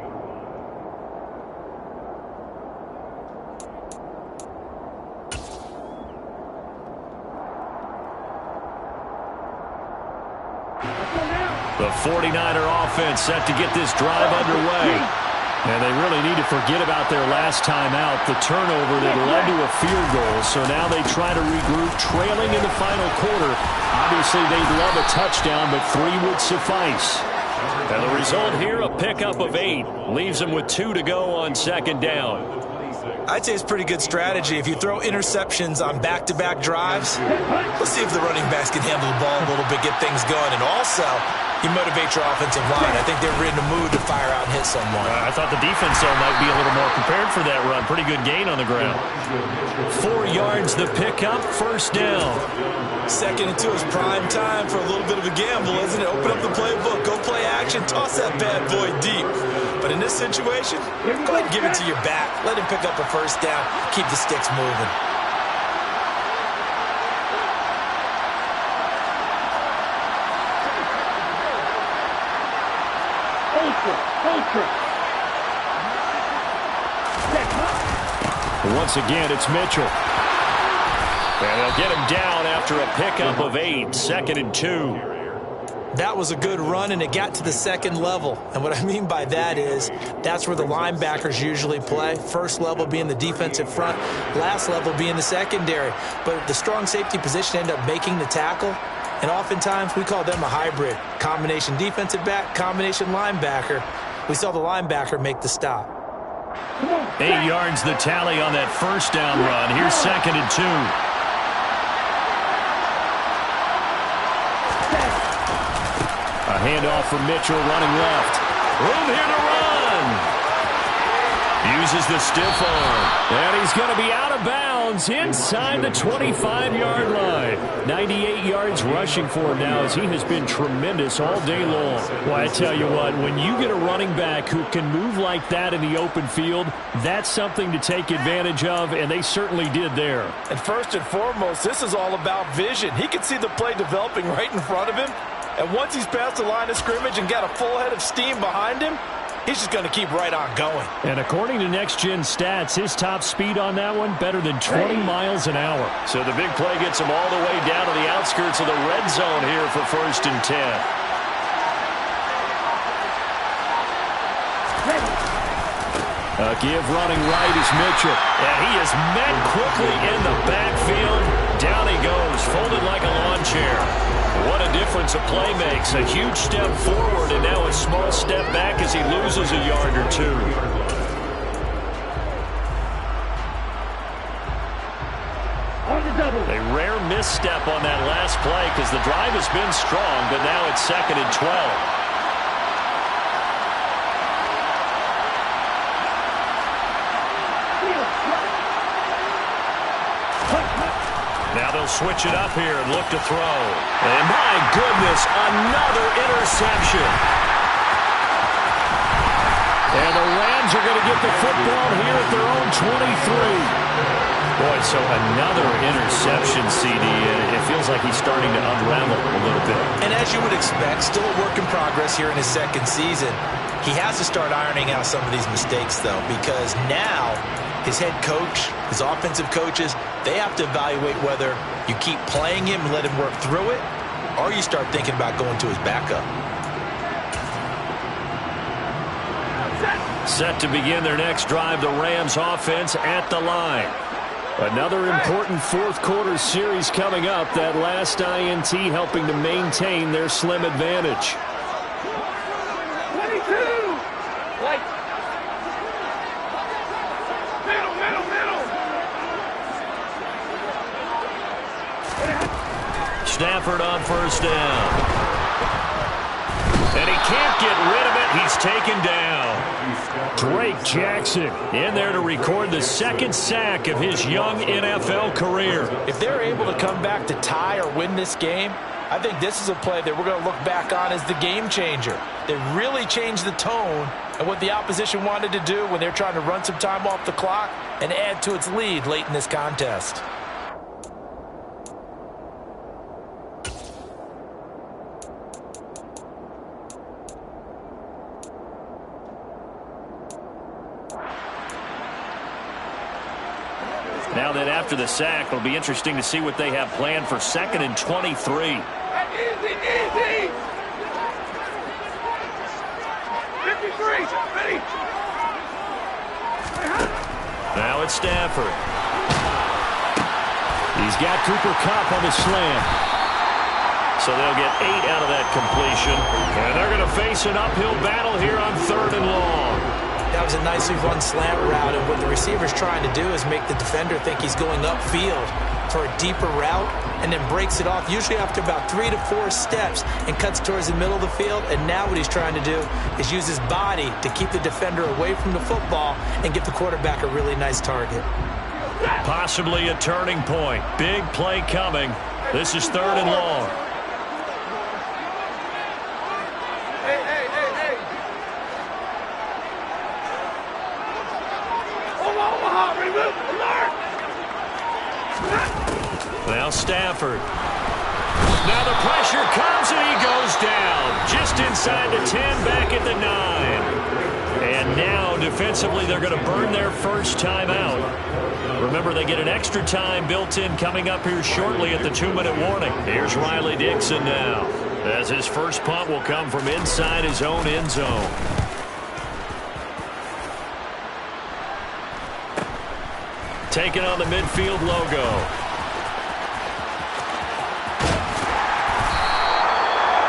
The 49er offense set to get this drive underway. And they really need to forget about their last time out, the turnover that led to a field goal. So now they try to regroup, trailing in the final quarter. Obviously, they'd love a touchdown, but 3 would suffice. And the result here, a pickup of 8. Leaves them with 2 to go on second down. I'd say it's pretty good strategy. If you throw interceptions on back-to-back drives, let's see if the running backs can handle the ball a little bit, get things going. And also, you motivate your offensive line. I think they're in the mood to fire out and hit someone. I thought the defense, though, might be a little more prepared for that run. Pretty good gain on the ground. 4 yards the pickup, first down. Second and 2 is prime time for a little bit of a gamble, isn't it? Open up the playbook, go play action, toss that bad boy deep. But in this situation, go ahead and give it to your back. Let him pick up a first down. Keep the sticks moving. Once again, it's Mitchell. And they'll get him down after a pickup of 8, second and 2. That was a good run, and it got to the second level. And what I mean by that is that's where the linebackers usually play. First level being the defensive front, last level being the secondary. But the strong safety position ended up making the tackle. And oftentimes we call them a hybrid. Combination defensive back, combination linebacker. We saw the linebacker make the stop. 8 yards the tally on that first down run. Here's second and 2. A handoff from Mitchell running left. Room here to run. Uses the stiff arm. And he's going to be out of bounds inbounds inside the 25-yard line. 98 yards rushing for him now as he has been tremendous all day long. Well, I tell you what, when you get a running back who can move like that in the open field, that's something to take advantage of, and they certainly did there. And first and foremost, this is all about vision. He can see the play developing right in front of him, and once he's past the line of scrimmage and got a full head of steam behind him, he's just going to keep right on going. And according to Next Gen Stats, his top speed on that one, better than 20 miles an hour. So the big play gets him all the way down to the outskirts of the red zone here for 1st and 10. A give running right is Mitchell. And he is met quickly in the backfield. Down he goes, folded like a lawn chair. What a difference a play makes. A huge step forward and now a small step back as he loses a yard or two. A rare misstep on that last play because the drive has been strong, but now it's 2nd and 12. Now they'll switch it up here and look to throw. And my goodness, another interception. And the Rams are going to get the football here at their own 23. Boy, so another interception, CD. It feels like he's starting to unravel a little bit. And as you would expect, still a work in progress here in his 2nd season. He has to start ironing out some of these mistakes, though, because now his head coach, his offensive coaches, they have to evaluate whether you keep playing him and let him work through it, or you start thinking about going to his backup. Set to begin their next drive, the Rams offense at the line. Another important 4th quarter series coming up. That last INT helping to maintain their slim advantage. 22! Like, Stafford on 1st down. And he can't get rid of it. He's taken down. Drake Jackson in there to record the 2nd sack of his young NFL career. If they're able to come back to tie or win this game, I think this is a play that we're going to look back on as the game changer. They really changed the tone and what the opposition wanted to do when they're trying to run some time off the clock and add to its lead late in this contest. Now that after the sack, it'll be interesting to see what they have planned for 2nd and 23. easy, easy! 53, ready! Now it's Stafford. He's got Cooper Kupp on the slant. So they'll get 8 out of that completion. And they're going to face an uphill battle here on 3rd and long. That was a nicely run slant route, and what the receiver's trying to do is make the defender think he's going upfield for a deeper route and then breaks it off, usually after about 3 to 4 steps, and cuts towards the middle of the field. And now what he's trying to do is use his body to keep the defender away from the football and get the quarterback a really nice target. Possibly a turning point. Big play coming. This is 3rd and long. Now Stafford. Now the pressure comes and he goes down. Just inside the 10, back at the 9. And now defensively they're going to burn their first time out. Remember, they get an extra time built in coming up here shortly at the 2-minute warning. Here's Riley Dixon now, as his first punt will come from inside his own end zone. Taking on the midfield logo.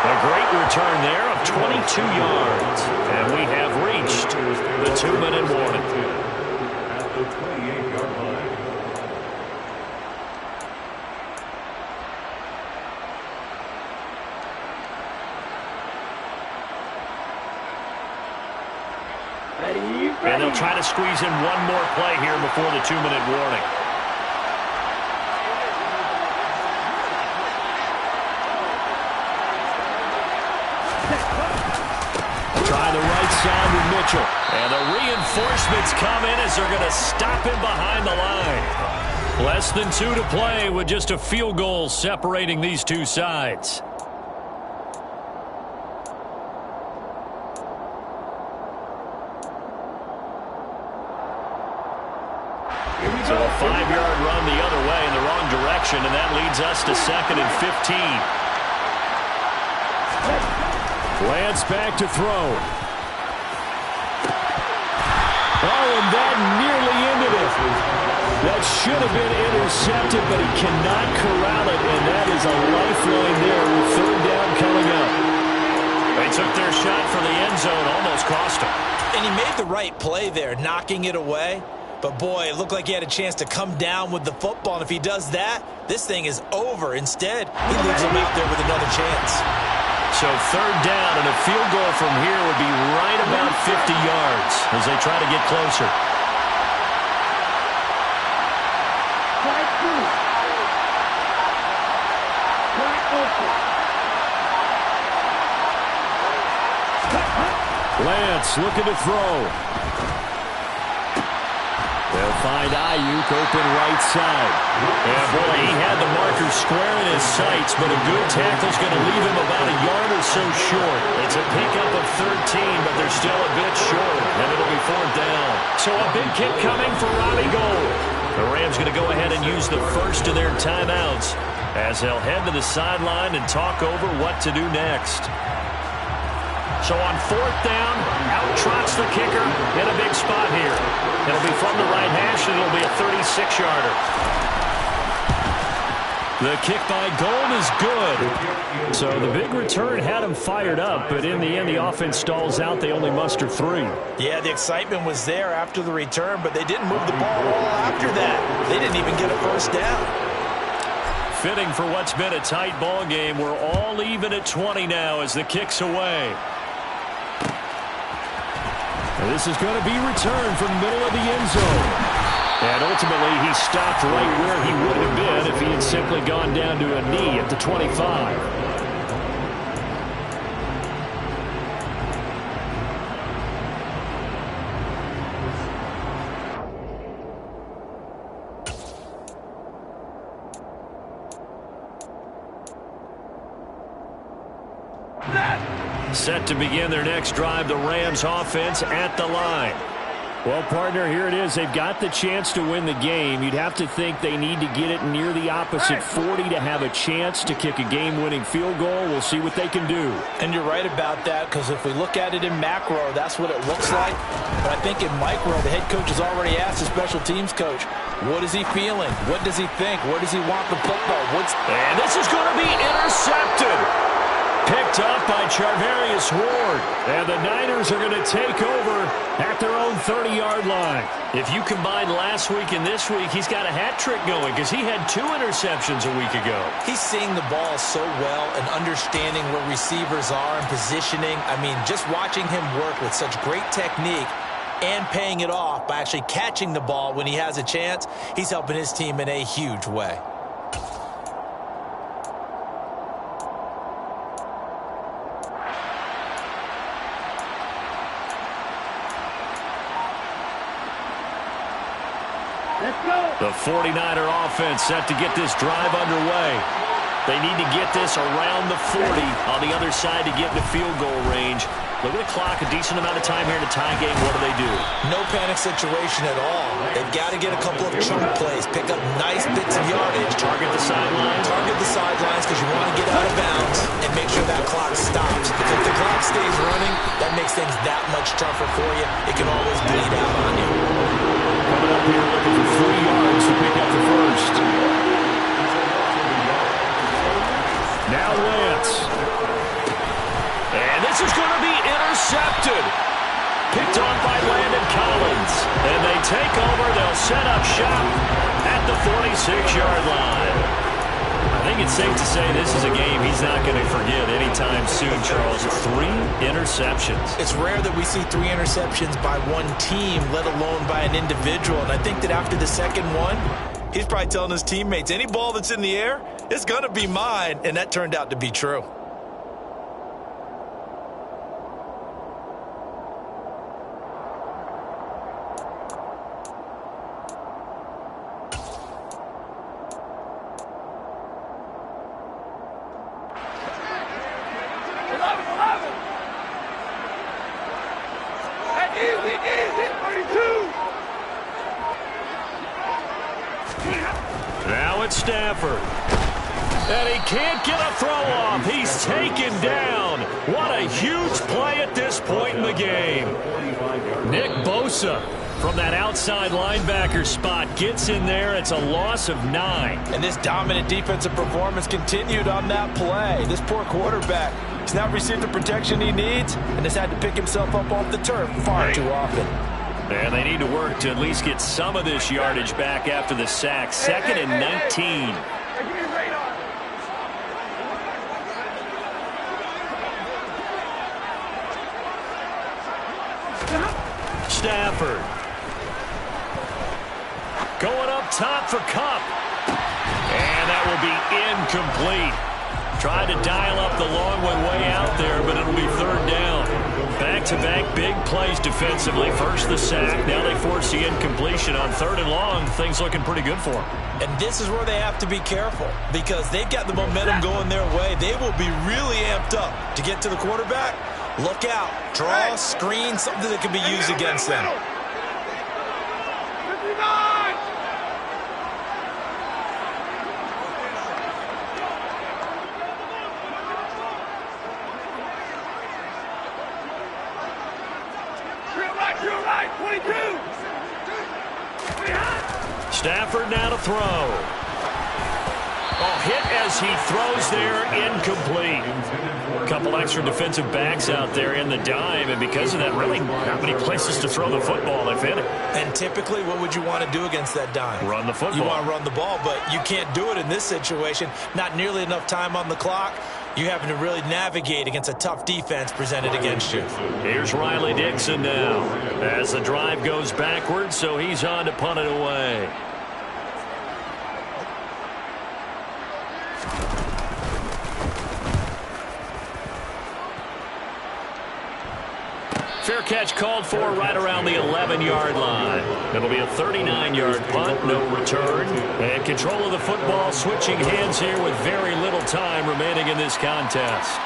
A great return there of 22 yards. And we have reached the 2-minute warning. At the 28-yard line. And they'll try to squeeze in one more play here before the 2-minute warning. Try the right side with Mitchell. And the reinforcements come in as they're going to stop him behind the line. Less than 2 to play with just a field goal separating these two sides. So a 5-yard run the other way in the wrong direction, and that leads us to 2nd and 15. Lance back to throw. Oh, and that nearly ended it. That should have been intercepted, but he cannot corral it, and that is a lifeline there with 3rd down coming up. They took their shot for the end zone, almost cost him. And he made the right play there, knocking it away. But, boy, it looked like he had a chance to come down with the football. And if he does that, this thing is over. Instead, he leaves him out there with another chance. So 3rd down, and a field goal from here would be right about 50 yards as they try to get closer. Lance looking to throw. They'll find Ayuk open right side. Yeah, boy, he had the marker square in his sights, but a good tackle's going to leave him about a yard or so short. It's a pickup of 13, but they're still a bit short, and it'll be 4th down. So a big kick coming for Robbie Gould. The Rams going to go ahead and use the first of their timeouts as they'll head to the sideline and talk over what to do next. So on 4th down, out trots the kicker in a big spot here. It'll be from the right hash, and it'll be a 36-yarder. The kick by Gould is good. So the big return had him fired up, but in the end, the offense stalls out. They only muster 3. Yeah, the excitement was there after the return, but they didn't move the ball all after that. They didn't even get a 1st down. Fitting for what's been a tight ball game. We're all even at 20 now as the kick's away. This is going to be returned from the middle of the end zone. And ultimately, he stopped right where he would have been if he had simply gone down to a knee at the 25. Set to begin their next drive, the Rams offense at the line. Well, partner, here it is. They've got the chance to win the game. You'd have to think they need to get it near the opposite 40 to have a chance to kick a game-winning field goal. We'll see what they can do. And you're right about that, because if we look at it in macro, that's what it looks like. But I think in micro, the head coach has already asked the special teams coach, what is he feeling? What does he think? Where does he want the football? And this is going to be intercepted. Picked up by Charvarius Ward. And the Niners are going to take over at their own 30-yard line. If you combine last week and this week, he's got a hat trick going because he had 2 interceptions a week ago. He's seeing the ball so well and understanding where receivers are and positioning. I mean, just watching him work with such great technique and paying it off by actually catching the ball when he has a chance, he's helping his team in a huge way. The 49er offense set to get this drive underway. They need to get this around the 40 on the other side to get into field goal range. Look at the clock, a decent amount of time here in a tie game. What do? No panic situation at all. They've got to get a couple of chunk plays, pick up nice bits of yardage. Target the sidelines. Target the sidelines because you want to get out of bounds and make sure that clock stops. If the clock stays running, that makes things that much tougher for you. It can always bleed out on you. Coming up here looking for 3 yards to pick up the first. Now Lance. And this is going to be intercepted. Picked off by Landon Collins. And they take over. They'll set up shop at the 46-yard line. I think it's safe to say this is a game he's not going to forget anytime soon, Charles. 3 interceptions. It's rare that we see 3 interceptions by one team, let alone by an individual. And I think that after the second one, he's probably telling his teammates, any ball that's in the air, it's going to be mine. And that turned out to be true. Now it's Stafford. And he can't get a throw off. He's taken down. What a huge play at this point in the game. Nick Bosa from that outside linebacker spot gets in there. It's a loss of 9. And this dominant defensive performance continued on that play. This poor quarterback, he's not received the protection he needs and has had to pick himself up off the turf far too often. And they need to work to at least get some of this yardage back after the sack. 2nd and 19. Stafford. Going up top for Kupp. And that will be incomplete. Tried to dial up the long way out there, but it'll be 3rd down. Back-to-back big plays defensively. First the sack. Now they force the incompletion on 3rd and long. Things looking pretty good for them. And this is where they have to be careful because they've got the momentum going their way. They will be really amped up to get to the quarterback. Look out. Draw, screen, something that can be used against them. Stafford now to throw. Oh, hit as he throws there, incomplete. A couple extra defensive backs out there in the dime, and because of that, really not many places to throw the football if any. And typically, what would you want to do against that dime? Run the football. You want to run the ball, but you can't do it in this situation. Not nearly enough time on the clock. You're having to really navigate against a tough defense presented against you. Here's Riley Dixon now as the drive goes backwards, so he's on to punt it away. Fair catch called for right around the 11-yard line. It'll be a 39-yard punt, no return. And control of the football switching hands here with very little time remaining in this contest.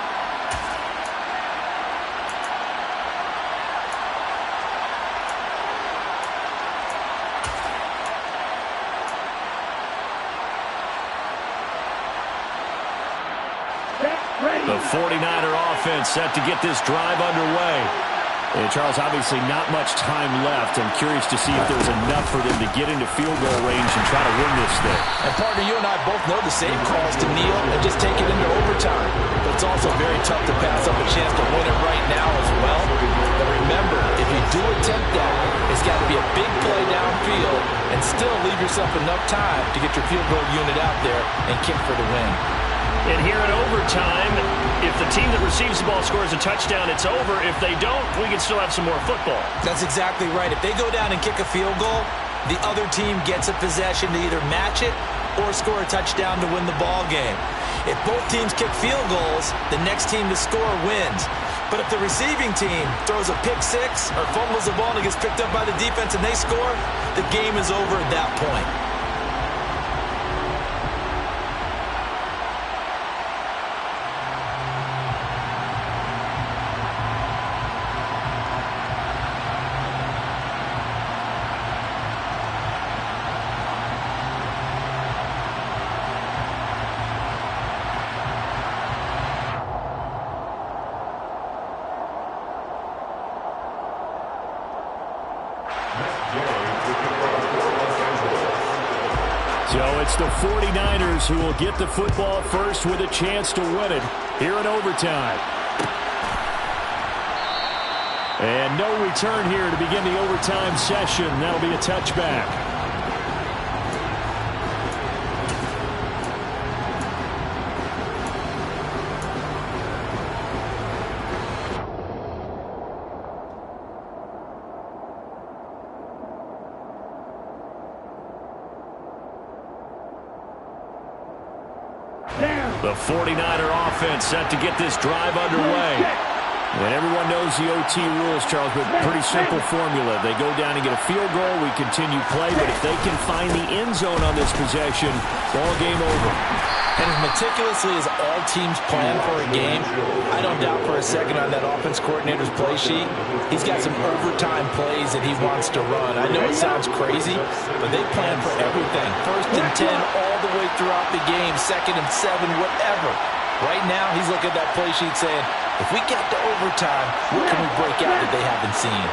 The 49er offense set to get this drive underway. And Charles, obviously not much time left. I'm curious to see if there's enough for them to get into field goal range and try to win this thing. And partner, you and I both know the same calls to kneel and just take it into overtime. But it's also very tough to pass up a chance to win it right now as well. But remember, if you do attempt that, it's got to be a big play downfield and still leave yourself enough time to get your field goal unit out there and kick for the win. And here in overtime, if the team that receives the ball scores a touchdown, it's over. If they don't, we can still have some more football. That's exactly right. If they go down and kick a field goal, the other team gets a possession to either match it or score a touchdown to win the ball game. If both teams kick field goals, the next team to score wins. But if the receiving team throws a pick six or fumbles the ball and it gets picked up by the defense and they score, the game is over at that point. So it's the 49ers who will get the football first with a chance to win it here in overtime. And no return here to begin the overtime session. That'll be a touchback. The 49er offense set to get this drive underway. And everyone knows the OT rules, Charles, but pretty simple formula. They go down and get a field goal, we continue play, but if they can find the end zone on this possession, ball game over. And as meticulously as all teams plan for a game, I don't doubt for a second on that offense coordinator's play sheet, he's got some overtime plays that he wants to run. I know it sounds crazy, but they plan for everything. 1st and 10 all the way throughout the game, 2nd and 7, whatever. Right now, he's looking at that play sheet saying, if we get to overtime, what can we break out that they haven't seen?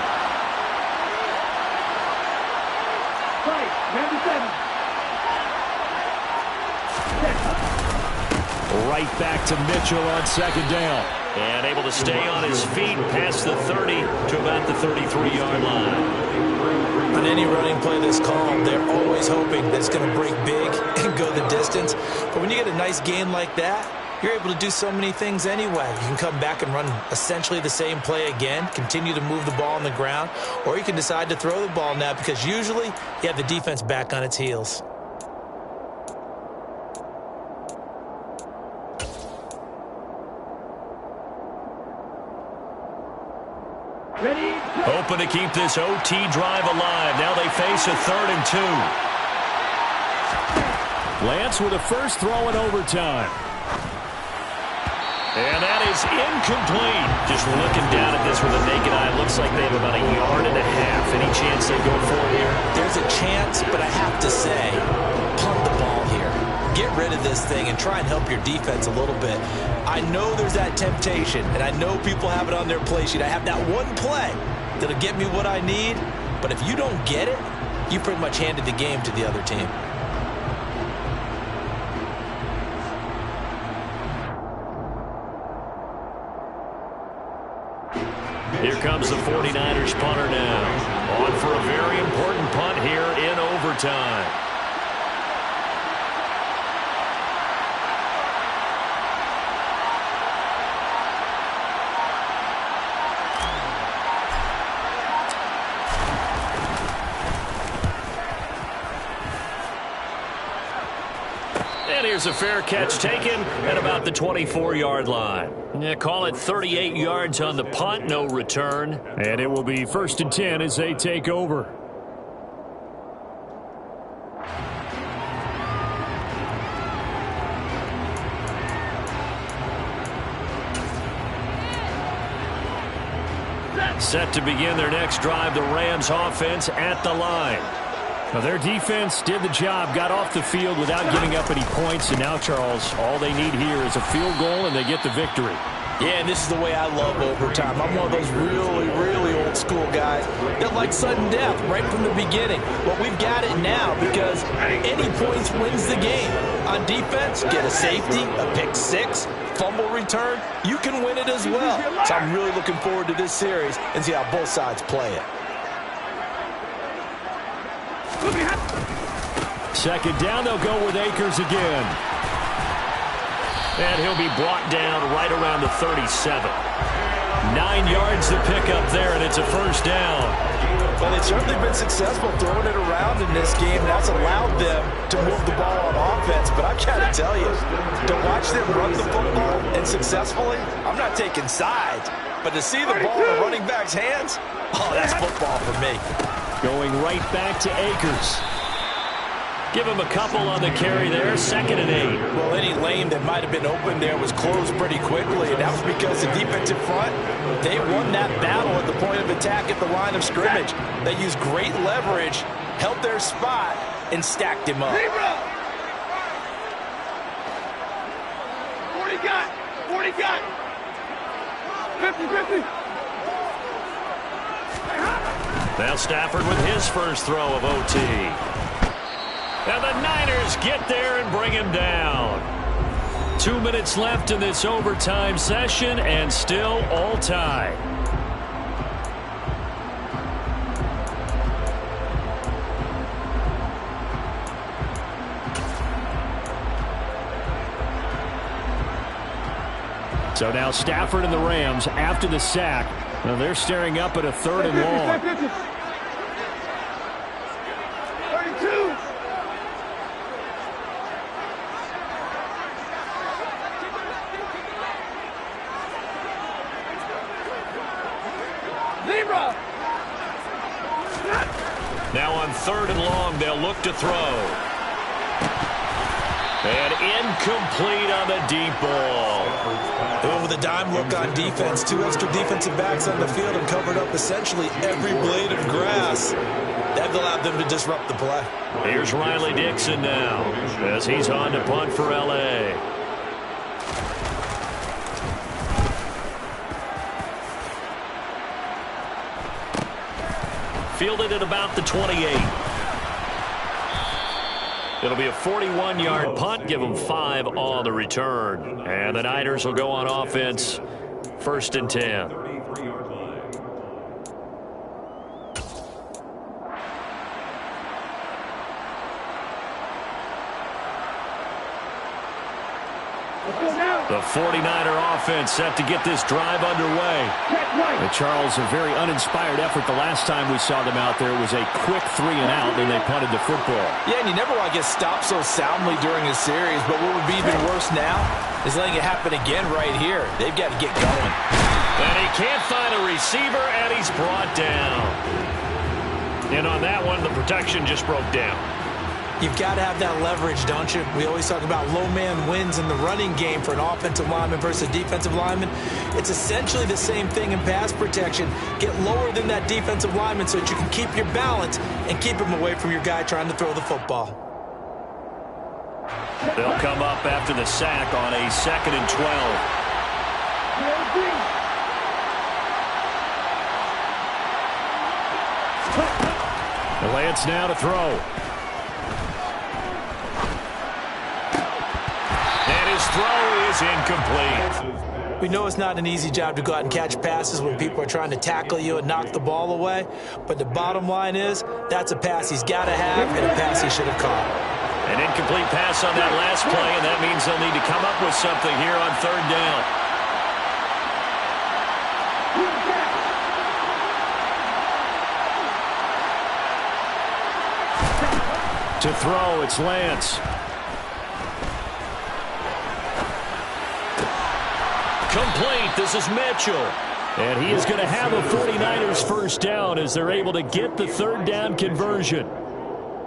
Right back to Mitchell on 2nd down. And able to stay on his feet past the 30 to about the 33-yard line. On any running play that's called, they're always hoping that it's going to break big and go the distance. But when you get a nice gain like that, you're able to do so many things anyway. You can come back and run essentially the same play again, continue to move the ball on the ground, or you can decide to throw the ball now because usually you have the defense back on its heels. Hoping to keep this OT drive alive. Now they face a 3rd and 2. Lance with a first throw in overtime. And that is incomplete. Just looking down at this with a naked eye, looks like they have about 1.5 yards. Any chance they go for it here? There's a chance, but I have to say, punt the ball here. Get rid of this thing and try and help your defense a little bit. I know there's that temptation, and I know people have it on their play sheet. I have that one play that'll get me what I need, but if you don't get it, you pretty much handed the game to the other team. Here comes the 49ers punter now. On for a very important punt here in overtime. And here's a fair catch taken at about the 24-yard line. Yeah, call it 38 yards on the punt, no return. And it will be 1st and 10 as they take over. Set to begin their next drive, the Rams offense at the line. Now, their defense did the job, got off the field without giving up any points, and now, Charles, all they need here is a field goal, and they get the victory. Yeah, and this is the way I love overtime. I'm one of those really, really old school guys that like sudden death right from the beginning. But we've got it now because any points wins the game. On defense, get a safety, a pick six, fumble return, you can win it as well. So I'm really looking forward to this series and see how both sides play it. 2nd down, they'll go with Akers again. And he'll be brought down right around the 37. 9 yards to pick up there, and it's a first down. Well, they've certainly been successful throwing it around in this game. That's allowed them to move the ball on offense. But I've got to tell you, to watch them run the football and successfully, I'm not taking sides. But to see the ball in the running back's hands, oh, that's football for me. Going right back to Akers. Give him a couple on the carry there, 2nd and 8. Well, any lane that might have been open there was closed pretty quickly, and that was because the defensive front, they won that battle at the point of attack at the line of scrimmage. They used great leverage, held their spot, and stacked him up. 40 got, 40 got. 50-50. Now Stafford with his first throw of OT. And the Niners get there and bring him down. 2 minutes left in this overtime session, and still all tied. So now Stafford and the Rams, after the sack, now they're staring up at a 3rd and long. 32. Zebra. Now on 3rd and long, they'll look to throw. And incomplete on the deep ball. They went with a dime look on defense. 2 extra defensive backs on the field and covered up essentially every blade of grass. That allowed them to disrupt the play. Here's Riley Dixon now as he's on to punt for L.A. Fielded at about the 28. It'll be a 41-yard punt. Give them 5 on the return. And the Niners will go on offense. 1st and 10. The 49er offense set to get this drive underway. And Charles, a very uninspired effort the last time we saw them out there. It was a quick 3 and out, and they punted the football. Yeah, and you never want to get stopped so soundly during a series, but what would be even worse now is letting it happen again right here. They've got to get going. And he can't find a receiver, and he's brought down. And on that one, the protection just broke down. You've got to have that leverage, don't you? We always talk about low man wins in the running game for an offensive lineman versus a defensive lineman. It's essentially the same thing in pass protection. Get lower than that defensive lineman so that you can keep your balance and keep him away from your guy trying to throw the football. They'll come up after the sack on a 2nd and 12. Lance now to throw. Throw is incomplete. We know it's not an easy job to go out and catch passes when people are trying to tackle you and knock the ball away. But the bottom line is that's a pass he's got to have and a pass he should have caught. An incomplete pass on that last play, and that means they'll need to come up with something here on 3rd down. To throw, it's Lance. Complete. This is Mitchell. And he is going to have a 49ers 1st down as they're able to get the 3rd down conversion.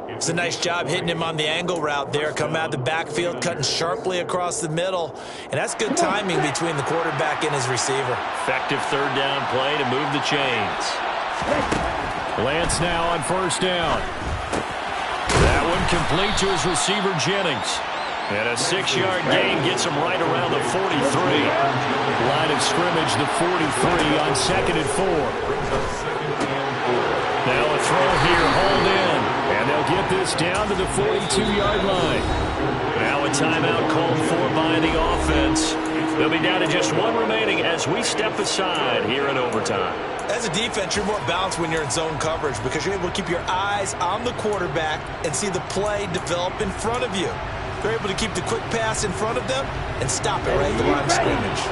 It's a nice job hitting him on the angle route there. Coming out of the backfield, cutting sharply across the middle. And that's good timing between the quarterback and his receiver. Effective 3rd down play to move the chains. Lance now on 1st down. That one complete to his receiver, Jennings. And a 6-yard gain gets him right around the 43. Line of scrimmage, the 43 on 2nd and 4. Now a throw here, hauled in. And they'll get this down to the 42-yard line. Now a timeout called for by the offense. They'll be down to just 1 remaining as we step aside here in overtime. As a defense, you're more balanced when you're in zone coverage because you're able to keep your eyes on the quarterback and see the play develop in front of you. They're able to keep the quick pass in front of them and stop it right at the line of scrimmage.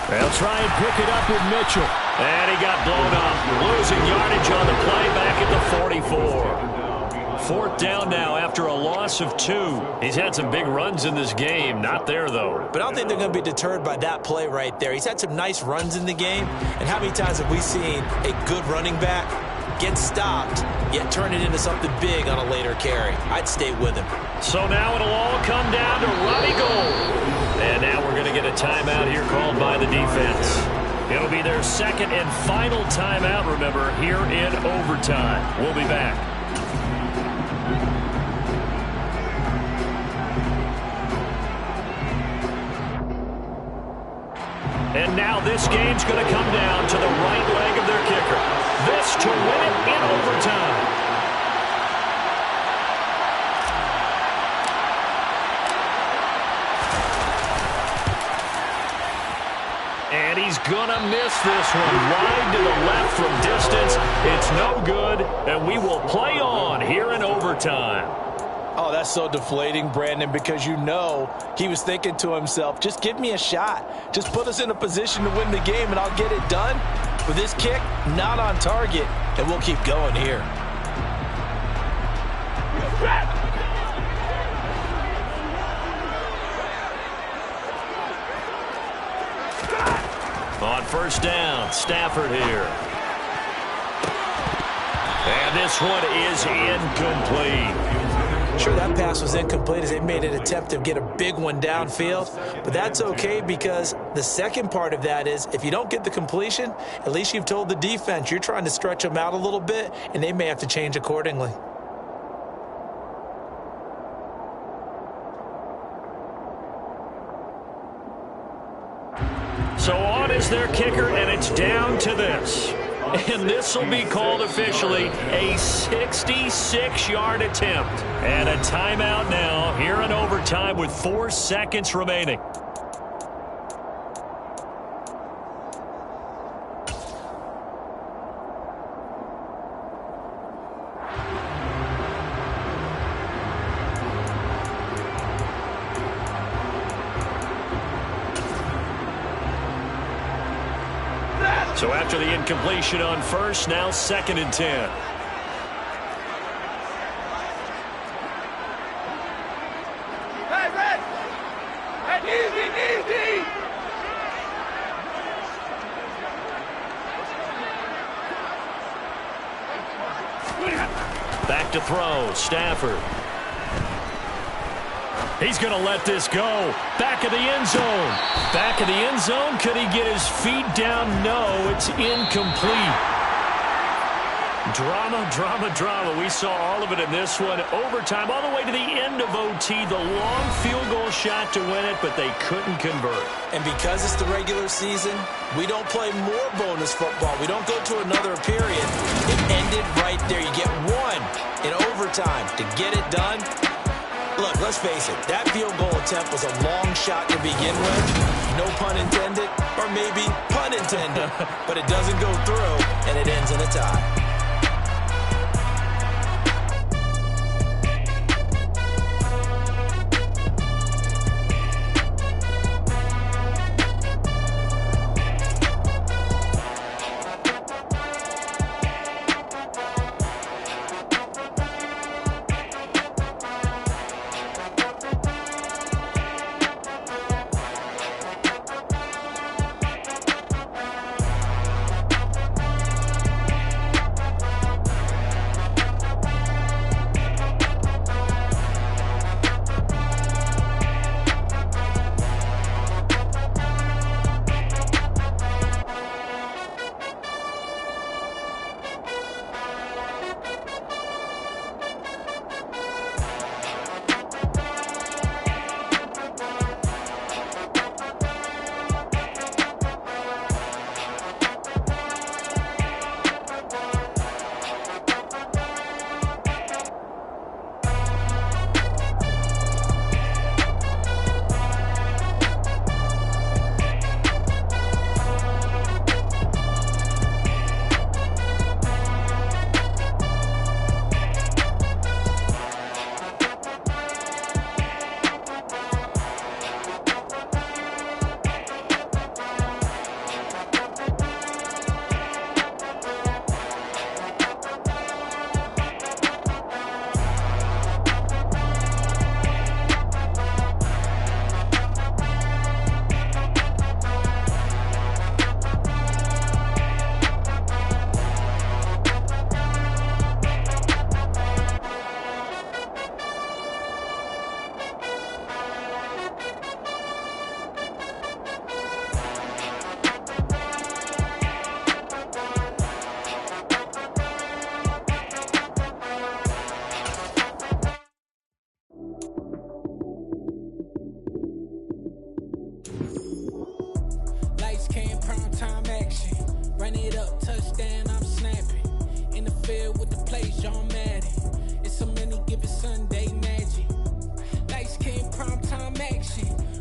They'll try and pick it up with Mitchell. And he got blown up. Losing yardage on the play back at the 44. 4th down now after a loss of 2. He's had some big runs in this game. Not there, though. But I don't think they're going to be deterred by that play right there. He's had some nice runs in the game. And how many times have we seen a good running back get stopped, yet turn it into something big on a later carry? I'd stay with him. So now it'll all come down to Robbie Gould. And now we're going to get a timeout here called by the defense. It'll be their 2nd and final timeout, remember, here in overtime. We'll be back. And now this game's going to come down to the right leg of their kicker. This to win it in overtime. And he's going to miss this one. Wide to the left from distance. It's no good, and we will play on here in overtime. Oh, that's so deflating, Brandon, because you know he was thinking to himself, just give me a shot. Just put us in a position to win the game, and I'll get it done. With this kick, not on target, and we'll keep going here. On first down, Stafford here. And this one is incomplete. Sure, that pass was incomplete as they made an attempt to get a big one downfield. But that's okay because the second part of that is if you don't get the completion, at least you've told the defense you're trying to stretch them out a little bit, and they may have to change accordingly. So on is their kicker, and it's down to this. And this will be called officially a 66-yard attempt. And a timeout now here in overtime with 4 seconds remaining. So after the incompletion on first, now 2nd and 10. Hey, Red! Hey, easy, easy! Back to throw, Stafford. He's going to let this go. Back of the end zone. Back of the end zone. Could he get his feet down? No, it's incomplete. Drama, drama, drama. We saw all of it in this one. Overtime, all the way to the end of OT. The long field goal shot to win it, but they couldn't convert. And because it's the regular season, we don't play more bonus football. We don't go to another period. It ended right there. You get one in overtime to get it done. Look, let's face it, that field goal attempt was a long shot to begin with. No pun intended, or maybe pun intended. But it doesn't go through, and it ends in a tie.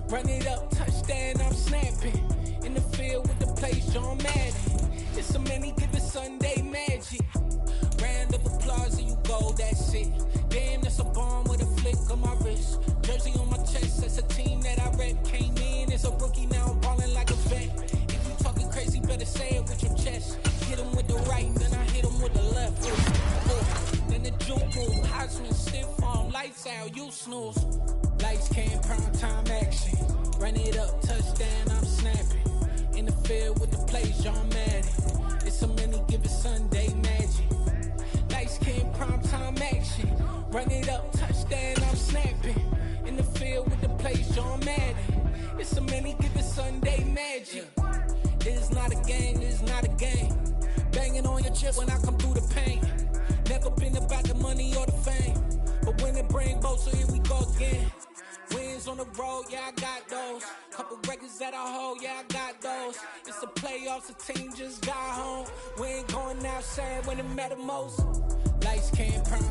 Run it up, touchdown, I'm snapping. In the field with the play, John Madden. It's a many given Sunday magic. Round of applause and you go, that's it. Damn, that's a bomb with a flick on my wrist. Jersey on my chest, that's a team that I rep. Came in as a rookie, now I'm balling like a vet. If you talking crazy, better say it with your chest. Hit him with the right, then I hit him with the left. Then the juke move, Heisman stiff arm. Sal, you snooze. Lights came, prime time action. Run it up, touchdown, I'm snapping. In the field with the plays, John Madden. It's a many given Sunday magic. Lights came, prime time action. Run it up, touchdown, I'm snapping. In the field with the plays, John Madden. It's a many given Sunday magic. This is not a game, this is not a game. Banging on your chip when I come through the paint. Never been about the money or the fame. But when it bring both, so here we go again. Wins on the road, yeah, I got those. Couple records that I hold, yeah, I got those. It's the playoffs, the team just got home. We ain't going outside when it matter most. Lights came,